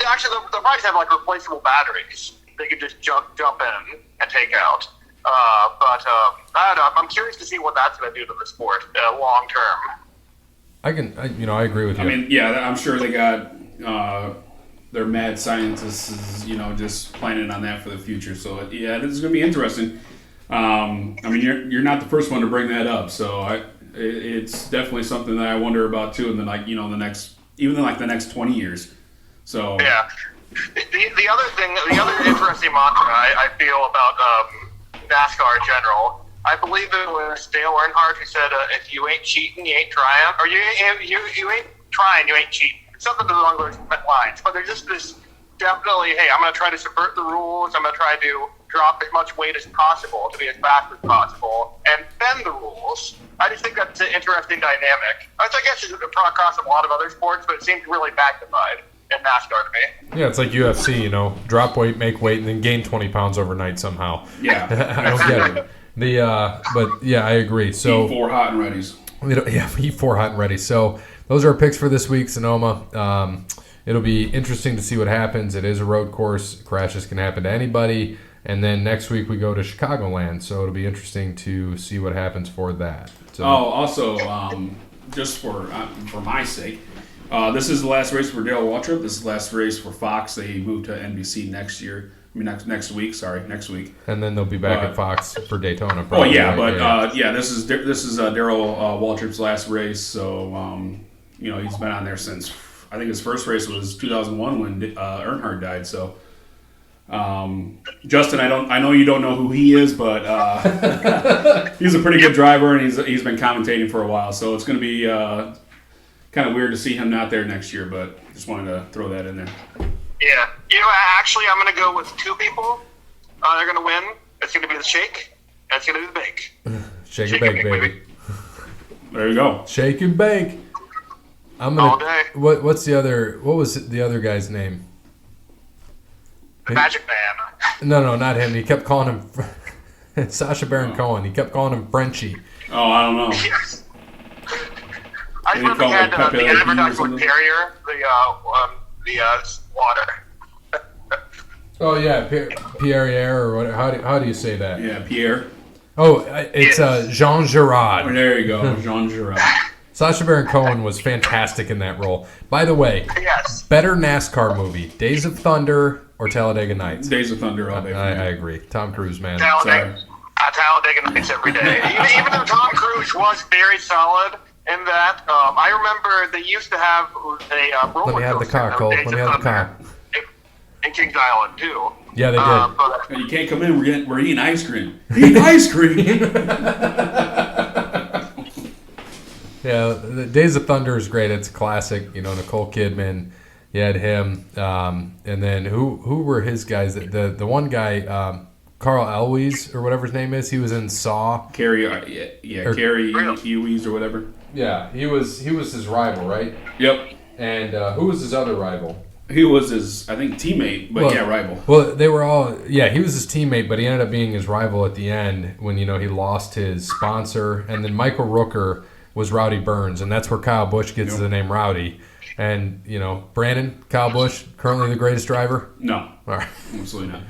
B: Actually, they'll probably have replaceable batteries. They could just jump in and take out. But I don't know. I'm curious to see what that's going to do to the sport long term.
A: I agree with you.
C: I mean, yeah, I'm sure they got their mad scientists, just planning on that for the future. So yeah, this is going to be interesting. I mean, you're not the first one to bring that up, so it's definitely something that I wonder about too. And then the next 20 years. So
B: yeah, the other interesting mantra I feel about NASCAR in general. I believe it was Dale Earnhardt who said, "If you ain't cheating, you ain't trying," or you ain't trying, you ain't cheating. Something along those lines. But there's just this definitely, hey, I'm going to try to subvert the rules. I'm going to try to drop as much weight as possible to be as fast as possible and bend the rules. I just think that's an interesting dynamic. I guess it's across a lot of other sports, but it seems really magnified in NASCAR to me.
A: Yeah, it's like UFC, drop weight, make weight, and then gain 20 pounds overnight somehow.
C: Yeah.
A: I don't get it. But yeah, I agree. So
C: E4 hot and readies.
A: E4 hot and ready. So those are our picks for this week, Sonoma. It'll be interesting to see what happens. It is a road course. Crashes can happen to anybody. And then next week we go to Chicagoland, so it'll be interesting to see what happens for that. So,
C: also, just for my sake, this is the last race for Darrell Waltrip. This is the last race for Fox. They move to NBC next year. Next week.
A: And then they'll be back at Fox for Daytona.
C: Probably, this is Darrell Waltrip's last race. So he's been on there since, I think his first race was 2001 when Earnhardt died. So Justin, I know you don't know who he is, but he's a pretty good driver, and he's been commentating for a while. So it's going to be kind of weird to see him not there next year. But just wanted to throw that in there.
B: Yeah. Actually, I'm going to go with two people. They're going to win. It's going to be the shake, and it's going to be the bake.
A: Shake and bake, baby.
C: There you go.
A: Shake and bake.
B: All day.
A: What was the other guy's name?
B: The Magic Man.
A: No, not him. He kept calling him Sacha Baron Cohen. He kept calling him Frenchie.
C: Oh, I don't know.
B: Yes. I remember he had the advertisement with Perrier, the water.
A: Oh yeah, Pierre or what? How do you say that?
C: Yeah, Pierre.
A: Oh, it's Jean Girard.
C: Oh, there you go, Jean Girard.
A: Sacha Baron Cohen was fantastic in that role. By the way,
B: yes.
A: Better NASCAR movie: Days of Thunder or Talladega Nights?
C: Days of Thunder all day.
A: I agree. Tom Cruise, man.
B: Talladega Nights every day. even though Tom Cruise was very solid in that, I remember they used to have a roller coaster.
A: Let me have the car, Cole. Let me have the car.
B: In Kings Island too.
A: Yeah, they did.
C: But you can't come in. We're eating ice cream. Eating ice cream.
A: Yeah, the Days of Thunder is great. It's a classic. Nicole Kidman. You had him, and then who were his guys? The one guy, Carl Elwes or whatever his name is. He was in Saw.
C: Carrie Elwes or whatever.
A: Yeah, he was his rival, right?
C: Yep.
A: And who was his other rival?
C: He was his, I think, teammate, but rival.
A: Well, they were all, he was his teammate, but he ended up being his rival at the end when, he lost his sponsor. And then Michael Rooker was Rowdy Burns, and that's where Kyle Busch gets the name Rowdy. And, Brandon, Kyle Busch, currently the greatest driver?
C: No.
A: All right.
C: Absolutely not.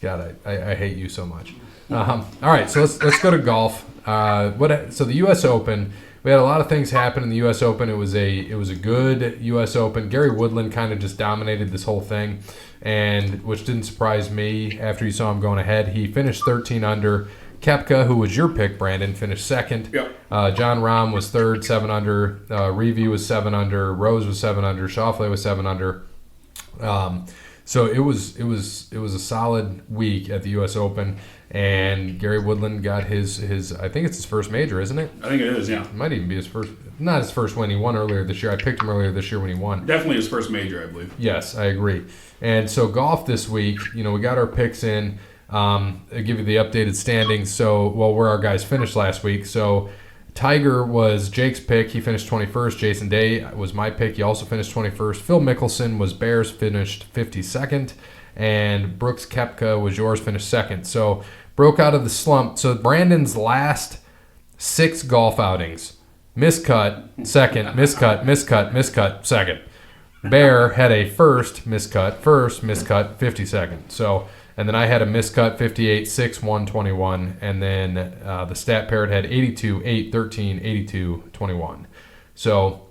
A: God, I hate you so much. All right, so let's go to golf. So the U.S. Open, we had a lot of things happen in the U.S. Open. It was a good U.S. Open. Gary Woodland kind of just dominated this whole thing, and which didn't surprise me after you saw him going ahead. He finished 13 under. Koepka, who was your pick, Brandon, finished second.
C: Yep.
A: John Rahm was third, 7 under. Reevey was 7 under. Rose was 7 under. Schauffele was 7 under. So it was a solid week at the U.S. Open, and Gary Woodland got his I think it's his first major, isn't it?
C: I think it is, yeah.
A: It might even be his first, not his first win. He won earlier this year. I picked him earlier this year when he won.
C: Definitely his first major, I believe.
A: Yes, I agree. And so golf this week, we got our picks in. I'll give you the updated standings. So, where our guys finished last week. So Tiger was Jake's pick. He finished 21st. Jason Day was my pick. He also finished 21st. Phil Mickelson was Bears, finished 52nd. And Brooks Koepka was yours, finished second. So broke out of the slump. So Brandon's last 6 golf outings, miscut, second, miscut, second. Bear had a first, miscut, 52nd. So, and then I had a miscut, 58, 6, 1, 21. And then the stat parrot had 82, 8, 13, 82, 21. So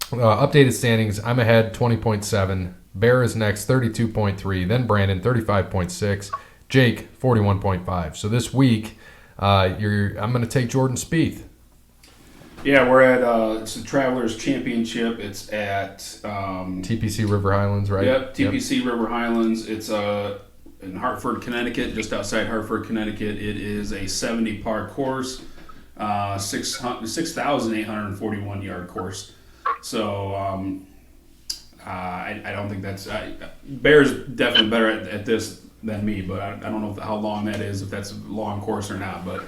A: updated standings, I'm ahead 20.7. Bear is next 32.3. Then Brandon 35.6. Jake 41.5. So this week, I'm going to take Jordan Spieth.
C: Yeah, we're at it's the Travelers Championship. It's at
A: TPC River Highlands, right?
C: Yep, TPC River Highlands. It's in Hartford, Connecticut, just outside Hartford, Connecticut. It is a 70 par course, 6,841 yard course. So I don't think that's Bear's definitely better at this than me, but I don't know how long that is, if that's a long course or not. But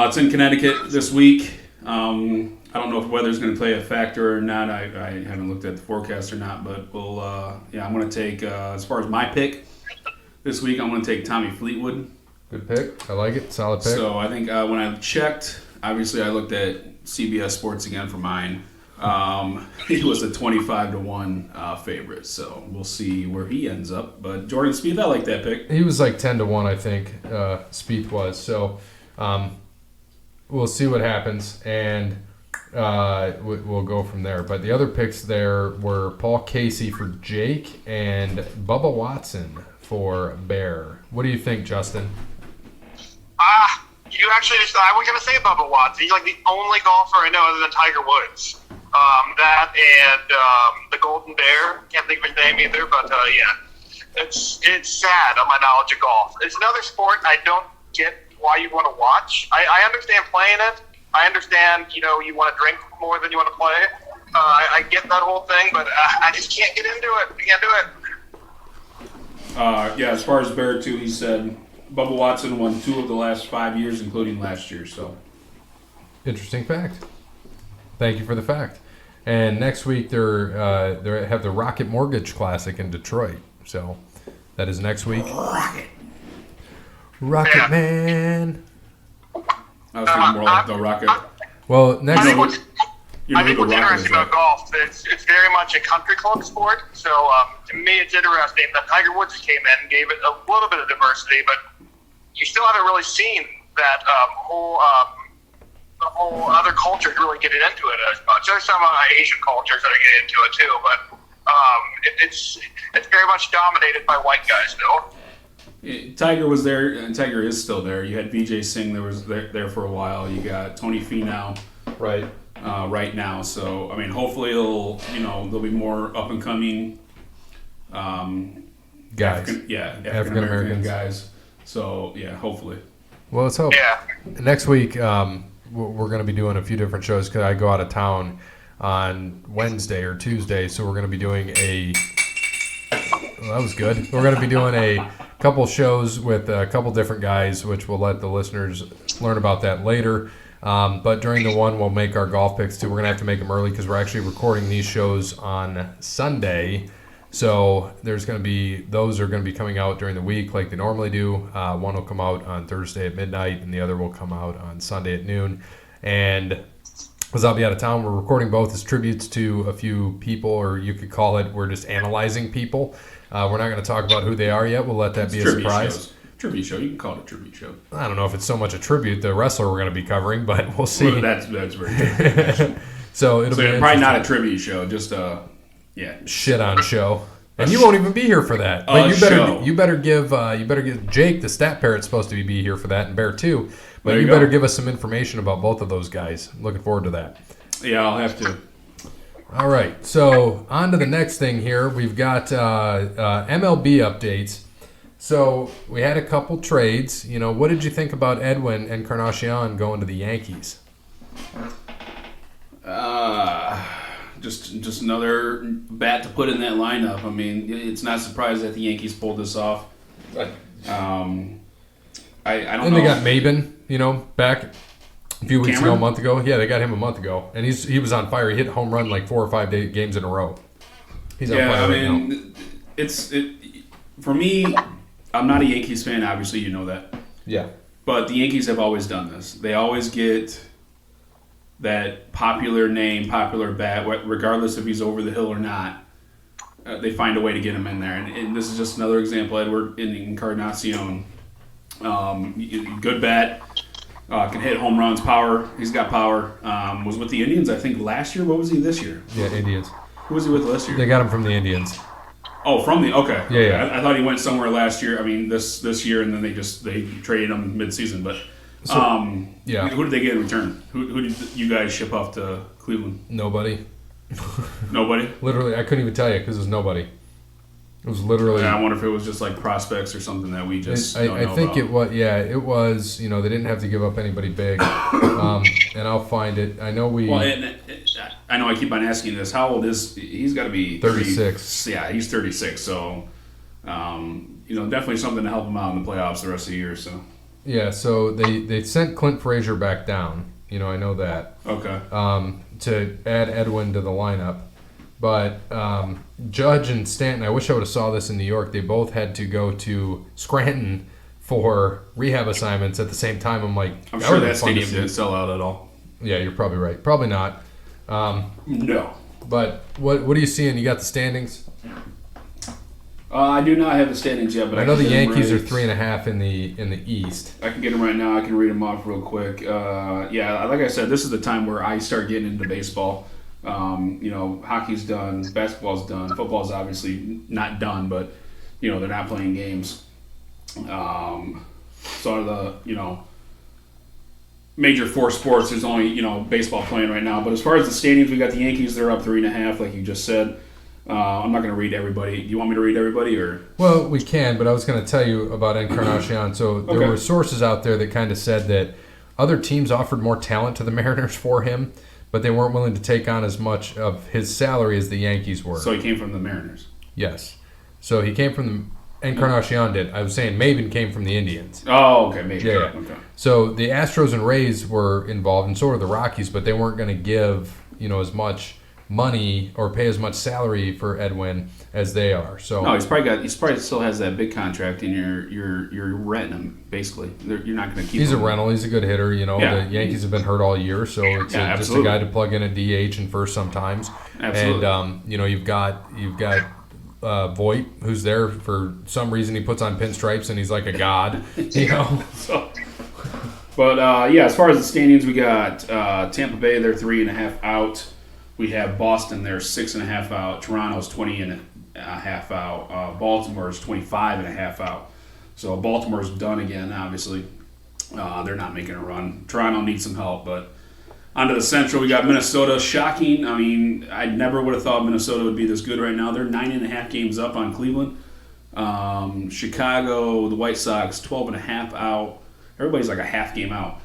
C: it's in Connecticut this week. I don't know if weather's going to play a factor or not. I haven't looked at the forecast or not, but we'll. I'm going to take as far as my pick this week. I'm going to take Tommy Fleetwood.
A: Good pick. I like it. Solid pick.
C: So I think when I checked, obviously I looked at CBS Sports again for mine. He was a 25-1 favorite, so we'll see where he ends up. But Jordan Spieth, I like that pick.
A: He was like 10-1, I think. Spieth was. So we'll see what happens, and we'll go from there. But the other picks there were Paul Casey for Jake and Bubba Watson for Bear. What do you think, Justin?
B: You actually I was going to say Bubba Watson. He's like the only golfer I know other than Tiger Woods. That and the Golden Bear. Can't think of his name either, but yeah. It's sad on my knowledge of golf. It's another sport I don't get why you want to watch. I understand playing it. I understand, you want to drink more than you want to play. I get that whole thing, but I just can't get into it. I can't do it.
C: Yeah, as far as Bear, too, he said Bubba Watson won 2 of the last 5 years, including last year. So,
A: interesting fact. Thank you for the fact. And next week they have the Rocket Mortgage Classic in Detroit. So that is next week. Rocket
B: Yeah.
A: Man.
C: I was thinking more like the Rocket.
A: Well, next
B: I think
A: week.
B: what's interesting about golf is it's very much a country club sport. So to me, it's interesting that Tiger Woods came in and gave it a little bit of diversity, but you still haven't really seen that the whole other cultures really getting into it as much. There's some Asian cultures that are getting into it too, but it's very much dominated by white guys still.
C: Tiger was there, and Tiger is still there. You had Vijay Singh there for a while. You got Tony Finau right now. So I mean, hopefully there'll be more up and coming
A: guys.
C: African American guys. So yeah, hopefully.
A: Well, let's hope.
B: Yeah.
A: Next week we're going to be doing a few different shows because I go out of town on Wednesday or Tuesday, so we're going to be doing that was good. We're going to be doing a couple shows with a couple different guys, which we'll let the listeners learn about that later. But during the one, we'll make our golf picks too. We're going to have to make them early because we're actually recording these shows on Sunday. So those are going to be coming out during the week like they normally do. One will come out on Thursday at midnight, and the other will come out on Sunday at noon. And because I'll be out of town, we're recording both as tributes to a few people, or you could call it we're just analyzing people. We're not going to talk about who they are yet. We'll let that be a surprise.
C: Tribute show. You can call it a tribute show.
A: I don't know if it's so much a tribute, the wrestler we're going to be covering, but we'll see.
C: Well, that's very true.
A: So it'll be
C: probably not a tribute show, just
A: shit on show. And you won't even be here for that. But you better give Jake, the stat parrot's supposed to be here for that, and Bear too. But you better give us some information about both of those guys. Looking forward to that.
C: Yeah, I'll have to.
A: All right, so on to the next thing here. We've got MLB updates. So we had a couple trades. What did you think about Edwin and Encarnacion going to the Yankees?
C: Just another bat to put in that lineup. I mean, it's not surprised that the Yankees pulled this off. I don't know.
A: And they got Maben, back a few weeks ago, a month ago. Yeah, they got him a month ago, and he was on fire. He hit home run like 4 or 5 games in a row. He's on fire right now.
C: For me, I'm not a Yankees fan. Obviously, you know that.
A: Yeah.
C: But the Yankees have always done this. They always get that popular name, popular bat, regardless if he's over the hill or not. They find a way to get him in there, and this is just another example. Edward Encarnacion, good bat. Can hit home runs, power. He's got power. Was with the Indians, I think, last year. What was he this year?
A: Yeah, Indians.
C: Who was he with last year?
A: They got him from the Indians.
C: Oh, from the okay.
A: Yeah, yeah.
C: I thought he went somewhere last year. I mean, this year, and then they traded him mid-season. But
A: yeah.
C: Who did they get in return? Who did you guys ship off to Cleveland?
A: Nobody.
C: Nobody.
A: Literally, I couldn't even tell you because it was nobody. It was literally.
C: Yeah, I wonder if it was just like prospects or something that we just.
A: I think about. It was. Yeah, it was. You know, they didn't have to give up anybody big. And I'll find it. I know we.
C: Well, I know I keep on asking this. How old is he's got to be
A: 36?
C: Yeah, he's 36. So, definitely something to help him out in the playoffs the rest of the year. So.
A: Yeah, so they sent Clint Frazier back down. You know, I know that.
C: Okay.
A: To add Edwin to the lineup, but Judge and Stanton. I wish I would have saw this in New York. They both had to go to Scranton for rehab assignments at the same time. I'm like,
C: I'm sure that stadium didn't sell out at all.
A: Yeah, you're probably right. Probably not.
C: No.
A: But what are you seeing? You got the standings?
C: I do not have the standings yet, but
A: I know the Yankees are 3.5 in the East.
C: I can get them right now. I can read them off real quick. Yeah, like I said, this is the time where I start getting into baseball. Hockey's done, basketball's done, football's obviously not done, but they're not playing games. So out of the major four sports, there's only baseball playing right now. But as far as the standings, we got the Yankees. They're up 3.5, like you just said. I'm not going to read everybody. Do you want me to read everybody, or?
A: Well, we can, but I was going to tell you about Encarnacion. So there were sources out there that kind of said that other teams offered more talent to the Mariners for him, but they weren't willing to take on as much of his salary as the Yankees were.
C: So he came from the Mariners?
A: Yes. So he came from the Encarnacion did. I was saying Maven came from the Indians.
C: Oh, okay. Maybe.
A: Yeah.
C: Okay.
A: So the Astros and Rays were involved, and so were the Rockies, but they weren't going to give as much money or pay as much salary for Edwin as they are. So
C: no, he's probably still has that big contract, and you're renting him basically. You're not going to keep.
A: He's
C: him.
A: a rental. He's a good hitter. The Yankees have been hurt all year, so it's just a guy to plug in a DH and first sometimes.
C: Absolutely.
A: And you've got Voit, who's there for some reason. He puts on pinstripes and he's like a god.
C: But as far as the standings, we got Tampa Bay. They're 3.5 out. We have Boston, they're 6.5 out. Toronto's 20.5 out. Baltimore's 25.5 out. So Baltimore's done again, obviously. They're not making a run. Toronto needs some help, but onto the Central, we got Minnesota. Shocking. I mean, I never would have thought Minnesota would be this good right now. They're 9.5 games up on Cleveland. Chicago, the White Sox, 12.5 out. Everybody's like a half game out.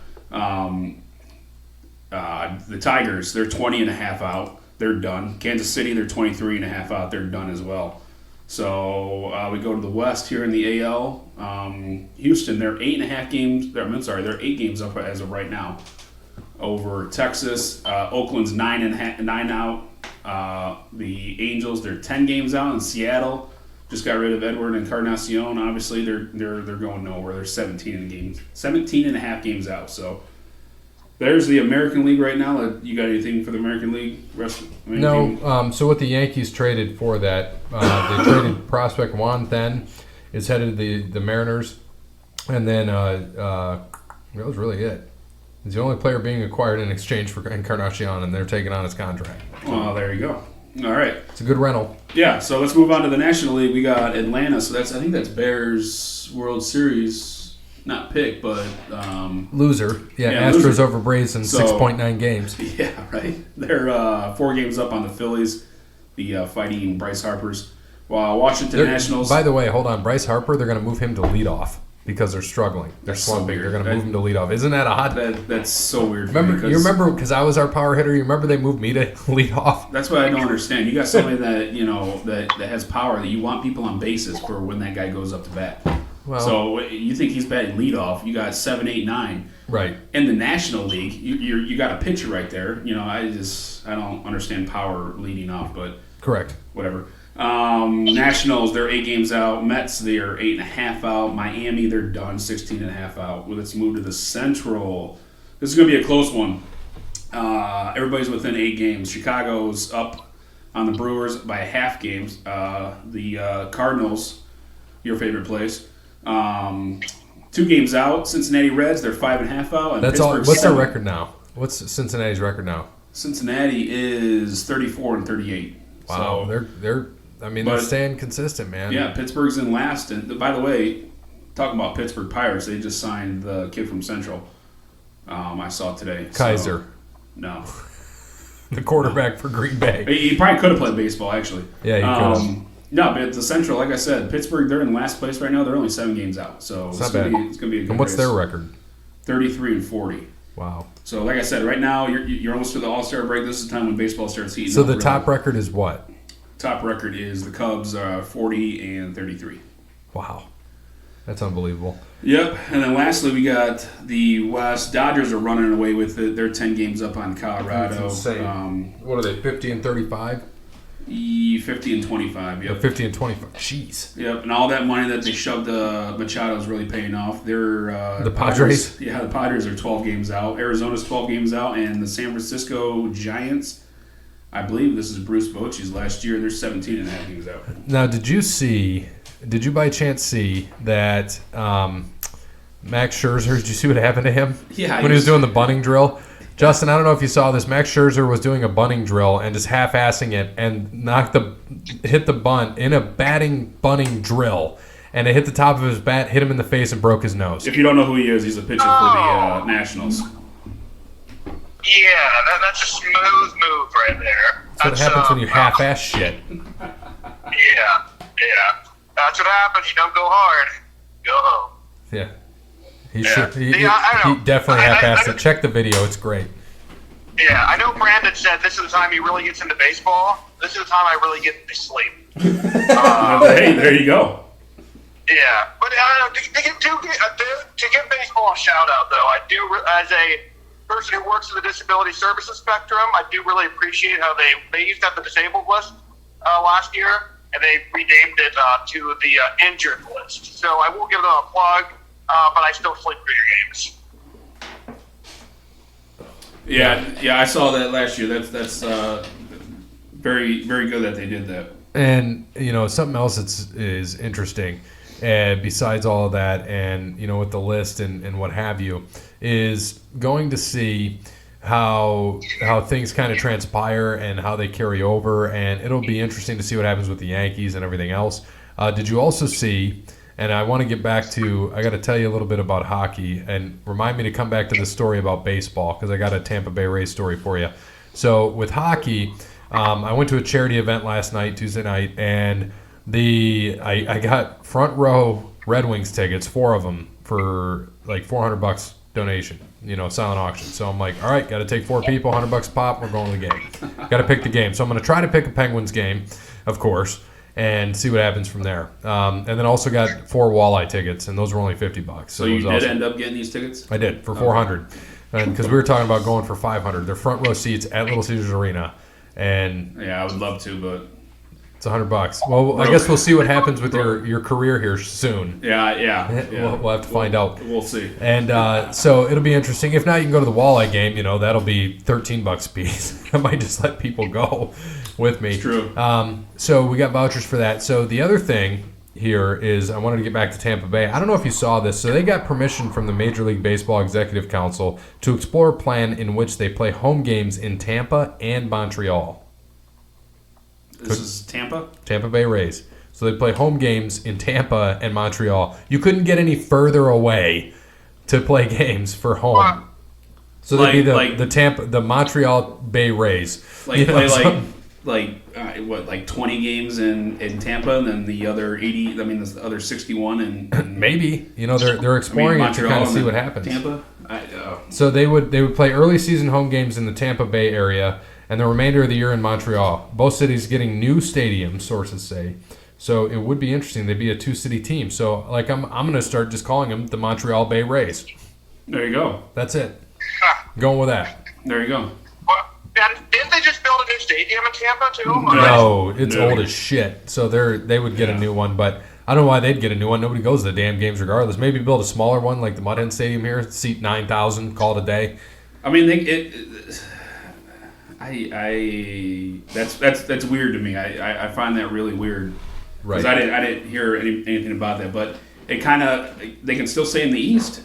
C: The Tigers, they're 20.5 out. They're done. Kansas City, they're 23.5 out. They're done as well. So we go to the West here in the AL. Houston, they're 8.5 games. They're 8 games up as of right now over Texas. Oakland's 9 out. The Angels, they're 10 games out. And Seattle just got rid of Edward and Encarnacion. Obviously, they're going nowhere. They're 17.5 games out. So. There's the American League right now. You got anything for the American League?
A: No. So what the Yankees traded for that, they traded prospect Juan Then is headed to the Mariners, and then that was really it. He's the only player being acquired in exchange for Encarnacion, and they're taking on his contract.
C: Well, there you go. All right.
A: It's a good rental.
C: Yeah. So let's move on to the National League. We got Atlanta. So I think that's Bears World Series. Not pick, but
A: loser. Yeah, Astros over Braves in 6.9 games.
C: Yeah, right. They're 4 games up on the Phillies, the fighting Bryce Harpers. While Washington Nationals.
A: By the way, hold on, Bryce Harper. They're going to move him to leadoff because they're struggling. They're slumping. They're going to move him to leadoff. Isn't that odd?
C: That's so weird.
A: You remember because I was our power hitter. You remember they moved me to leadoff.
C: That's what I don't understand. You got somebody that has power that you want people on bases for when that guy goes up to bat. Well, so you think he's batting leadoff? You got 7, 8, 9.
A: Right.
C: In the National League, you got a pitcher right there. I don't understand power leading off, but
A: correct.
C: Whatever. Nationals, they're 8 games out. Mets, they are 8.5 out. Miami, they're done, 16.5 out. Well, let's move to the Central. This is going to be a close one. Everybody's within 8 games. Chicago's up on the Brewers by a half games. The Cardinals, your favorite place. 2 games out. Cincinnati Reds, they're 5.5 out. And
A: That's all.
C: Pittsburgh's
A: What's their
C: 7.
A: record now? What's Cincinnati's record now?
C: Cincinnati is 34-38.
A: Wow,
C: So,
A: they're staying consistent, man.
C: yeah, Pittsburgh's in last. And by the way, talking about Pittsburgh Pirates, they just signed the kid from Central. I saw today.
A: Kaiser,
C: So, no.
A: the quarterback for Green Bay.
C: He probably could have played baseball, actually.
A: Yeah, he could have.
C: No, but the Central, like I said, Pittsburgh, they're in last place right now. They're only 7 games out. So
A: It's
C: it's
A: not
C: going
A: bad.
C: to be a good
A: And what's
C: race.
A: their record?
C: 33-40.
A: Wow.
C: So, like I said, right now you're almost to the All-Star break. This is the time when baseball starts heating
A: So
C: up.
A: the
C: really.
A: top record is what?
C: Top record is the Cubs 40-33.
A: Wow. That's unbelievable.
C: Yep. And then lastly, we got the West. Dodgers are running away with it. They're 10 games up on Colorado.
A: That's insane. What are they, 50 and 35?
C: 50 and 25. Yep.
A: 50 and 25. Jeez.
C: Yep. And all that money that they shoved Machado is really paying off. They're
A: The Padres?
C: Yeah, the Padres are 12 games out. Arizona's 12 games out, and the San Francisco Giants. I believe this is Bruce Bochy's last year. They're 17 and a half games out.
A: Now, did you by chance see that Max Scherzer, did you see what happened to him?
C: Yeah.
A: When he was doing the bunting drill? Justin, I don't know if you saw this. Max Scherzer was doing a bunting drill and just half-assing it and hit the bunt in a bunting drill. And it hit the top of his bat, hit him in the face, and broke his nose.
C: If you don't know who he is, he's a pitcher for the Nationals.
B: Yeah, that's a smooth move right there.
A: That's what happens when you half-ass shit.
B: Yeah. That's what happens. You don't go hard. Go home.
A: Yeah. He
B: Yeah.
A: should. He
B: I don't know.
A: definitely half-assed
B: I-
A: it. Check the video. It's great.
B: Yeah, I know Brandon said this is the time he really gets into baseball. This is the time I really get to sleep.
C: Hey, there you go.
B: Yeah, but to give baseball a shout out, though, I do, as a person who works in the disability services spectrum, I do really appreciate how they used to have the disabled list last year, and they renamed it to the injured list. So I will give them a plug, but I still sleep through your games.
C: Yeah, I saw that last year. That's very, very good that they did that.
A: And something else is interesting, besides all of that, and with the list and what have you, is going to see how things kind of transpire and how they carry over, and it'll be interesting to see what happens with the Yankees and everything else. Did you also see? And I want to get back to, I got to tell you a little bit about hockey, and remind me to come back to the story about baseball, because I got a Tampa Bay Rays story for you. So with hockey, I went to a charity event last night, Tuesday night, and I got front row Red Wings tickets, 4 of them, for like $400 donation, silent auction. So I'm like, all right, got to take 4 people, $100 a pop, we're going to the game. Got to pick the game. So I'm going to try to pick a Penguins game, of course, and see what happens from there. And then also got 4 walleye tickets, and those were only $50.
C: So
A: it
C: you
A: was
C: did
A: awesome.
C: end up getting these tickets?
A: I did, for $400. And because we were talking about going for $500. They're front row seats at Little Caesars Arena. And
C: Yeah, I would love to, but
A: it's $100. Well, I guess we'll see what happens with your career here soon.
C: yeah.
A: We'll have to find out.
C: We'll see.
A: And so it'll be interesting. If not, you can go to the walleye game. That'll be $13 a piece. I might just let people go with me.
C: It's true.
A: So we got vouchers for that. So the other thing here is I wanted to get back to Tampa Bay. I don't know if you saw this. So they got permission from the Major League Baseball Executive Council to explore a plan in which they play home games in Tampa and Montreal.
C: This is Tampa?
A: Tampa Bay Rays. So they play home games in Tampa and Montreal. You couldn't get any further away to play games for home. So they'd be the Montreal Bay Rays.
C: Like 20 games in Tampa, and then the other 80. I mean, the other 61 and
A: maybe they're exploring it to kind of see what happens.
C: Tampa.
A: So they would play early season home games in the Tampa Bay area, and the remainder of the year in Montreal. Both cities getting new stadiums, sources say. So it would be interesting. They'd be a 2-city team. So I'm going to start just calling them the Montreal Bay Rays.
C: There you go.
A: That's it. Going with that.
C: There you go.
B: Didn't they just build a new stadium in Tampa, too?
A: No, it's old as shit. So they would get a new one, but I don't know why they'd get a new one. Nobody goes to the damn games regardless. Maybe build a smaller one like the Mud Hen Stadium here, seat 9,000, call it a day.
C: I mean, that's weird to me. I find that really weird.
A: Right.
C: Because I didn't hear anything about that. But it kind of they can still stay in the East.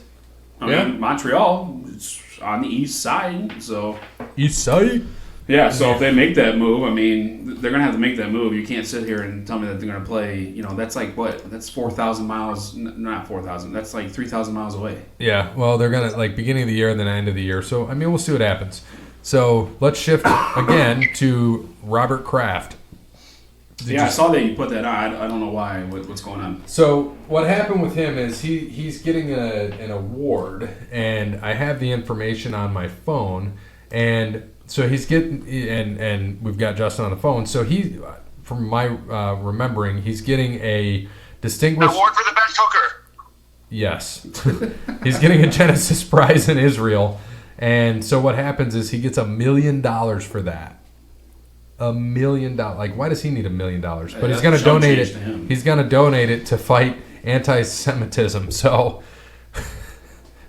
C: I mean, Montreal is on the East side, so
A: East side.
C: Yeah, so if they make that move, I mean, they're gonna have to make that move. You can't sit here and tell me that they're gonna play. You know, that's like what? That's 4,000 miles. Not 4,000. That's like 3,000 miles away.
A: Yeah. Well, they're gonna like beginning of the year and then end of the year. So I mean, we'll see what happens. So let's shift again to Robert Kraft.
C: I saw that you put that on. I don't know why. What's going on?
A: So what happened with him is he's getting an award, and I have the information on my phone, and so he's getting and we've got Justin on the phone. So he, from my remembering, he's getting a distinguished
B: award for the best hooker.
A: Yes, he's getting a Genesis prize in Israel, and so what happens is he gets $1 million for that. $1 million. Like, why does he need $1 million? But he's going to donate it. He's going to donate it to fight anti-Semitism. So,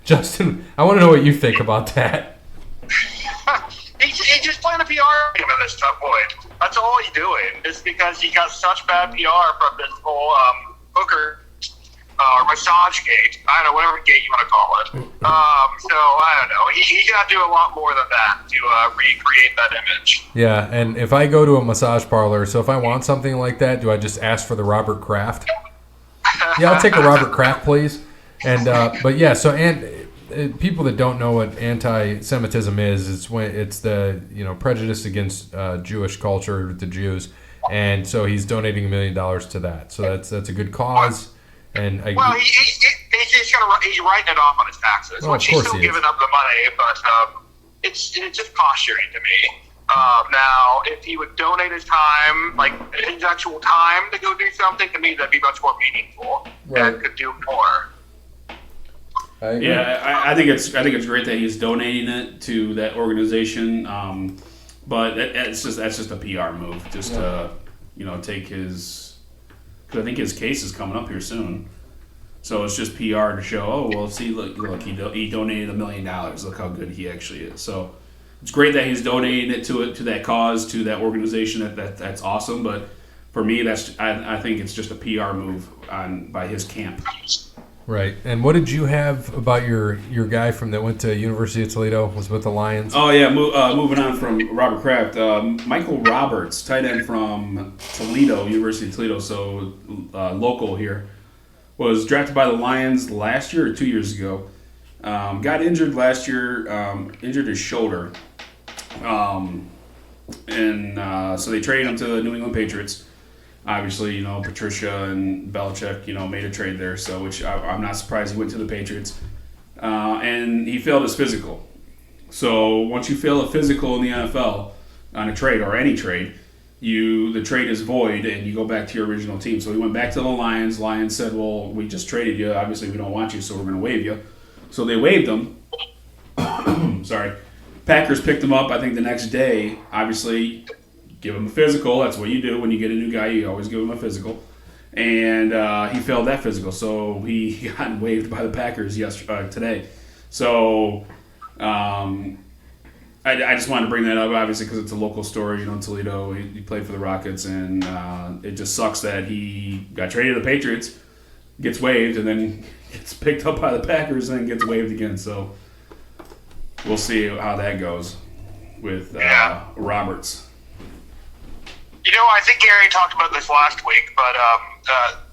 A: Justin, I want to know what you think about that.
B: He's just playing a PR game at this tough point. That's all he's doing. It's because he got such bad PR from this whole hooker or massage gate. I don't know, whatever gate you want to call it. So, I don't know. He's got to do a lot more than that to recreate that image.
A: Yeah, and if I go to a massage parlor, so if I want something like that, do I just ask for the Robert Kraft? Yeah, I'll take a Robert Kraft, please. And but yeah, so people that don't know what anti-Semitism is, it's when it's the prejudice against Jewish culture, the Jews, and so he's donating $1 million to that. So that's a good cause. And
B: he's writing it off on his taxes, which he's still giving up the money, but it's just posturing to me. Now, if he would donate his time, like his actual time, to go do something, to me that'd be much more meaningful and could do more.
C: I think it's great that he's donating it to that organization, but that's just a PR move, just to take his. Because I think his case is coming up here soon, so it's just PR to show. Oh well, see, look, he donated $1 million. Look how good he actually is. So it's great that he's donating it to that cause, to that organization. That's awesome. But for me, I think it's just a PR move by his camp.
A: Right. And what did you have about your guy that went to University of Toledo, was with the Lions?
C: Oh, yeah, moving on from Robert Kraft. Michael Roberts, tight end from Toledo, University of Toledo, so local here, was drafted by the Lions last year or 2 years ago. Got injured last year, injured his shoulder. So they traded him to the New England Patriots. Obviously, Patricia and Belichick, made a trade there, so which I'm not surprised he went to the Patriots. And he failed his physical. So once you fail a physical in the NFL on a trade or any trade, the trade is void and you go back to your original team. So he went back to the Lions. Lions said, well, we just traded you. Obviously, we don't want you, so we're going to waive you. So they waived him. Sorry. Packers picked him up, I think, the next day. Obviously, give him a physical. That's what you do when you get a new guy. You always give him a physical. And he failed that physical, so he got waived by the Packers today. So I just wanted to bring that up, obviously, because it's a local story. Toledo, he played for the Rockets, and it just sucks that he got traded to the Patriots, gets waived, and then gets picked up by the Packers, and then gets waived again. So we'll see how that goes with Roberts.
B: I think Gary talked about this last week, but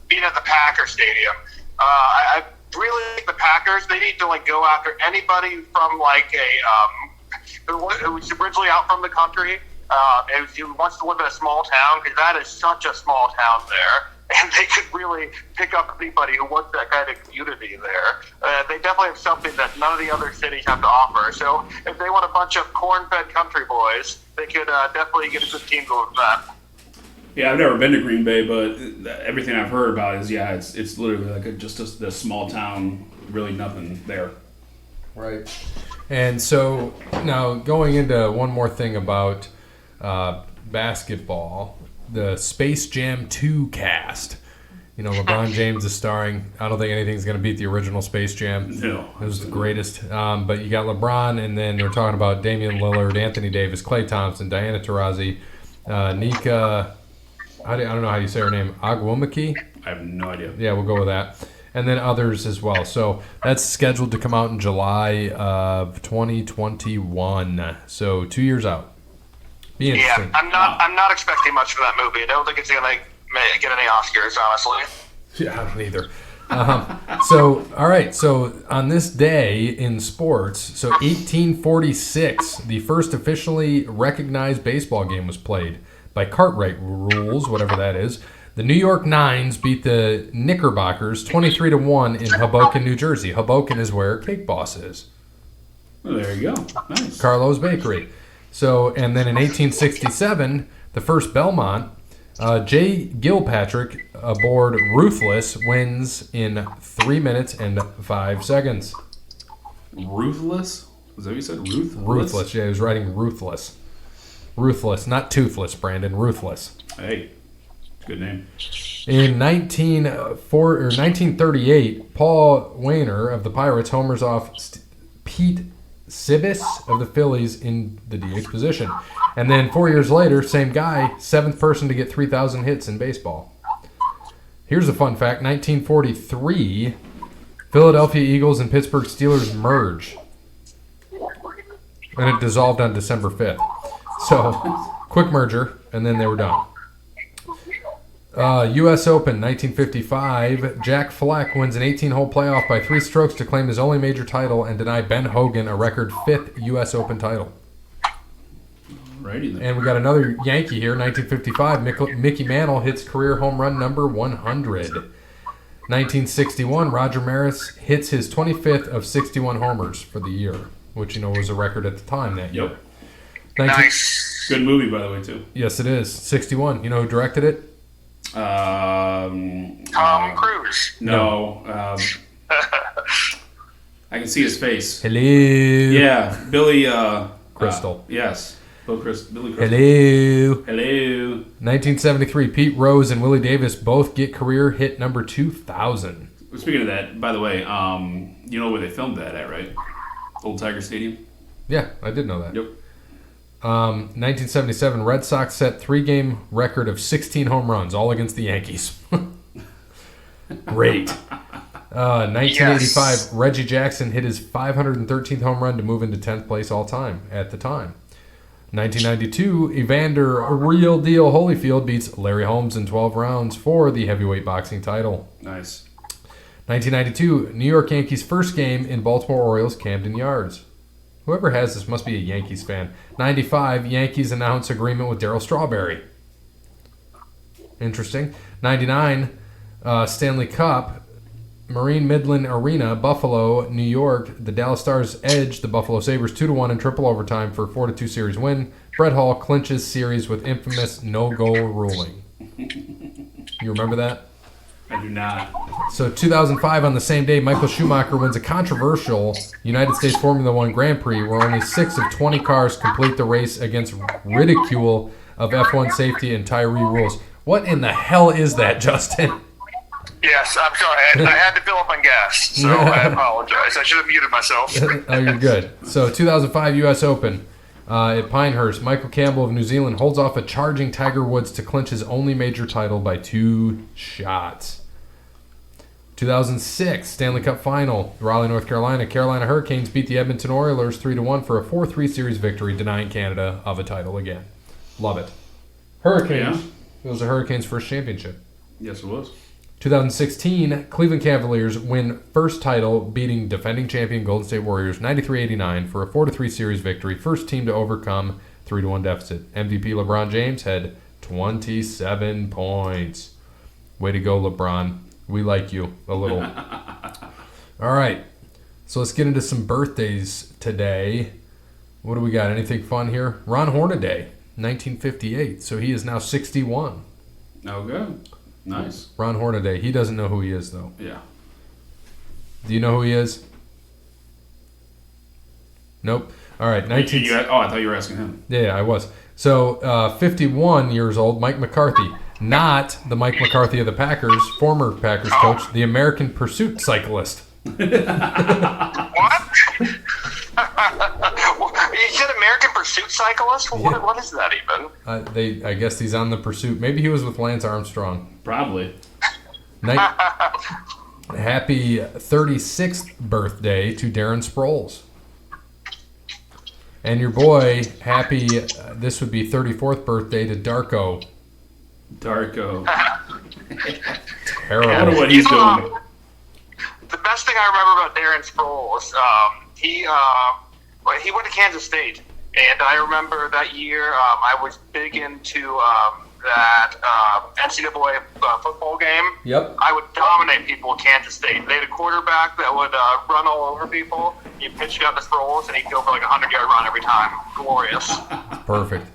B: being at the Packer Stadium, I really think the Packers, they need to go after anybody from who's originally out from the country, who wants to live in a small town, because that is such a small town there. And they could really pick up anybody who wants that kind of community there. They definitely have something that none of the other cities have to offer. So if they want a bunch of corn-fed country boys, they could definitely get a good team going with that.
C: Yeah, I've never been to Green Bay, but everything I've heard about is, it's literally just a small town, really nothing there.
A: Right. And so now going into one more thing about basketball, the Space Jam 2 cast. LeBron James is starring. I don't think anything's going to beat the original Space Jam.
C: No.
A: It was the greatest. But you got LeBron, and then we're talking about Damian Lillard, Anthony Davis, Klay Thompson, Diana Taurasi, Nika... I don't know how you say her name. Agwumaki?
C: I have no idea.
A: Yeah, we'll go with that. and then others as well. So that's scheduled to come out in July of 2021. So 2 years out. Be interesting.
B: Yeah, I'm not expecting much for that movie. I don't think it's gonna get any Oscars, honestly.
A: Yeah, I don't either. So, all right. So, on this day in sports, so 1846, the first officially recognized baseball game was played by Cartwright rules, whatever that is. The New York Nines beat the Knickerbockers 23-1 in Hoboken, New Jersey. Hoboken is where Cake Boss is.
C: Well, there you go. Nice.
A: Carlo's Bakery. So, and then in 1867, the first Belmont, J. Gilpatrick aboard Ruthless wins in 3 minutes and 5 seconds.
C: Ruthless? Was that what you said?
A: Ruthless. Yeah, he was writing Ruthless. Ruthless, not Toothless, Brandon. Ruthless.
C: Hey, good name.
A: In 1938, Paul Wainer of the Pirates homers off Pete Sibis of the Phillies in the DH position. And then 4 years later, same guy, 7th person to get 3,000 hits in baseball. Here's a fun fact. 1943, Philadelphia Eagles and Pittsburgh Steelers merge. And it dissolved on December 5th. So, quick merger, and then they were done. U.S. Open, 1955. Jack Fleck wins an 18-hole playoff by 3 strokes to claim his only major title and deny Ben Hogan a record 5th U.S. Open title.
C: Righty then.
A: And we got another Yankee here, 1955. Mickey Mantle hits career home run number 100. 1961, Roger Maris hits his 25th of 61 homers for the year, which, was a record at the time that year.
C: Yep.
B: Nice.
C: Good movie, by the way, too.
A: Yes, it is. 61. You know who directed it?
B: Tom Cruise.
C: No. I can see his face.
A: Hello.
C: Yeah, Billy
A: Crystal.
C: Yes. Billy Crystal.
A: Hello.
C: Hello.
A: 1973, Pete Rose and Willie Davis both get career hit number 2,000.
C: Speaking of that, by the way, you know where they filmed that at, right? Old Tiger Stadium?
A: Yeah, I did know that.
C: Yep.
A: 1977, Red Sox set 3-game record of 16 home runs, all against the Yankees. Great. 1985,
B: Yes.
A: Reggie Jackson hit his 513th home run to move into 10th place all time at the time. 1992, Evander Real Deal Holyfield beats Larry Holmes in 12 rounds for the heavyweight boxing title.
C: Nice.
A: 1992, New York Yankees' first game in Baltimore Orioles Camden Yards. Whoever has this must be a Yankees fan. 95, Yankees announce agreement with Darryl Strawberry. Interesting. 99, Stanley Cup, Marine Midland Arena, Buffalo, New York. The Dallas Stars edge the Buffalo Sabres 2-1 in triple overtime for a 4-2 series win. Brett Hall clinches series with infamous no-goal ruling. You remember that?
C: I do not.
A: So 2005, on the same day, Michael Schumacher wins a controversial United States Formula One Grand Prix where only 6 of 20 cars complete the race against ridicule of F1 safety and Tyree rules. What in the hell is that, Justin?
B: Yes, I'm sorry. I had to fill up on gas, so I apologize. I should have muted myself.
A: Oh, you're good. So 2005 U.S. Open at Pinehurst, Michael Campbell of New Zealand holds off a charging Tiger Woods to clinch his only major title by 2 shots. 2006 Stanley Cup Final, Raleigh, North Carolina. Carolina Hurricanes beat the Edmonton Oilers 3-1 for a 4-3 series victory, denying Canada of a title again. Love it. Hurricanes.
C: Yeah.
A: It was the Hurricanes' first championship.
C: Yes, it was.
A: 2016, Cleveland Cavaliers win first title, beating defending champion Golden State Warriors 93-89 for a 4-3 series victory. First team to overcome 3-1 deficit. MVP LeBron James had 27 points. Way to go, LeBron. We like you a little. All right. So let's get into some birthdays today. What do we got? Anything fun here? Ron Hornaday, 1958. So he is now 61.
C: Oh, good. Nice.
A: Ron Hornaday. He doesn't know who he is, though.
C: Yeah.
A: Do you know who he is? Nope. All right.
C: I thought you were asking him.
A: Yeah, I was. So 51 years old, Mike McCarthy. Not the Mike McCarthy of the Packers, former Packers coach, the American Pursuit cyclist.
B: What? You said American Pursuit cyclist?
A: Yeah.
B: What is that even?
A: I guess he's on the pursuit. Maybe he was with Lance Armstrong.
C: Probably.
A: Happy 36th birthday to Darren Sproles. And your boy, happy, this would be 34th birthday to Darko.
C: Darko.
A: Terrible.
C: I wonder what he's doing.
B: The best thing I remember about Darren Sproles, he went to Kansas State, and I remember that year I was big into that NCAA football game.
A: Yep.
B: I would dominate people at Kansas State. They had a quarterback that would run all over people. You pitch it out to Sproles, and he'd go for like a 100-yard run every time. Glorious.
A: Perfect.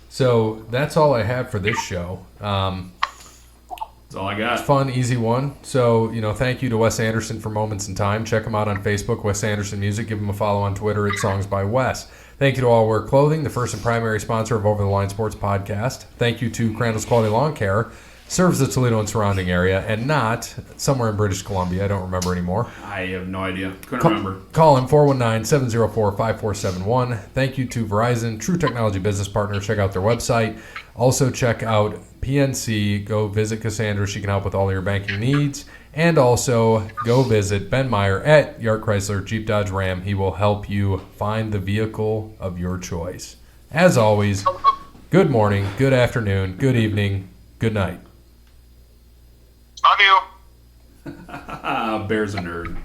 A: So that's all I have for this show.
C: That's all I got.
A: Fun, easy one. So, thank you to Wes Anderson for Moments in Time. Check him out on Facebook, Wes Anderson Music. Give him a follow on Twitter at Songs by Wes. Thank you to All Wear Clothing, the first and primary sponsor of Over the Line Sports Podcast. Thank you to Crandall's Quality Lawn Care. Serves the Toledo and surrounding area, and not somewhere in British Columbia. I don't remember anymore.
C: I have no idea. Couldn't remember.
A: Call him 419-704-5471. Thank you to Verizon, True Technology Business Partner. Check out their website. Also check out PNC. Go visit Cassandra. She can help with all your banking needs. And also go visit Ben Meyer at Yark Chrysler Jeep Dodge Ram. He will help you find the vehicle of your choice. As always, good morning, good afternoon, good evening, good night.
B: Love you.
C: Bear's a nerd.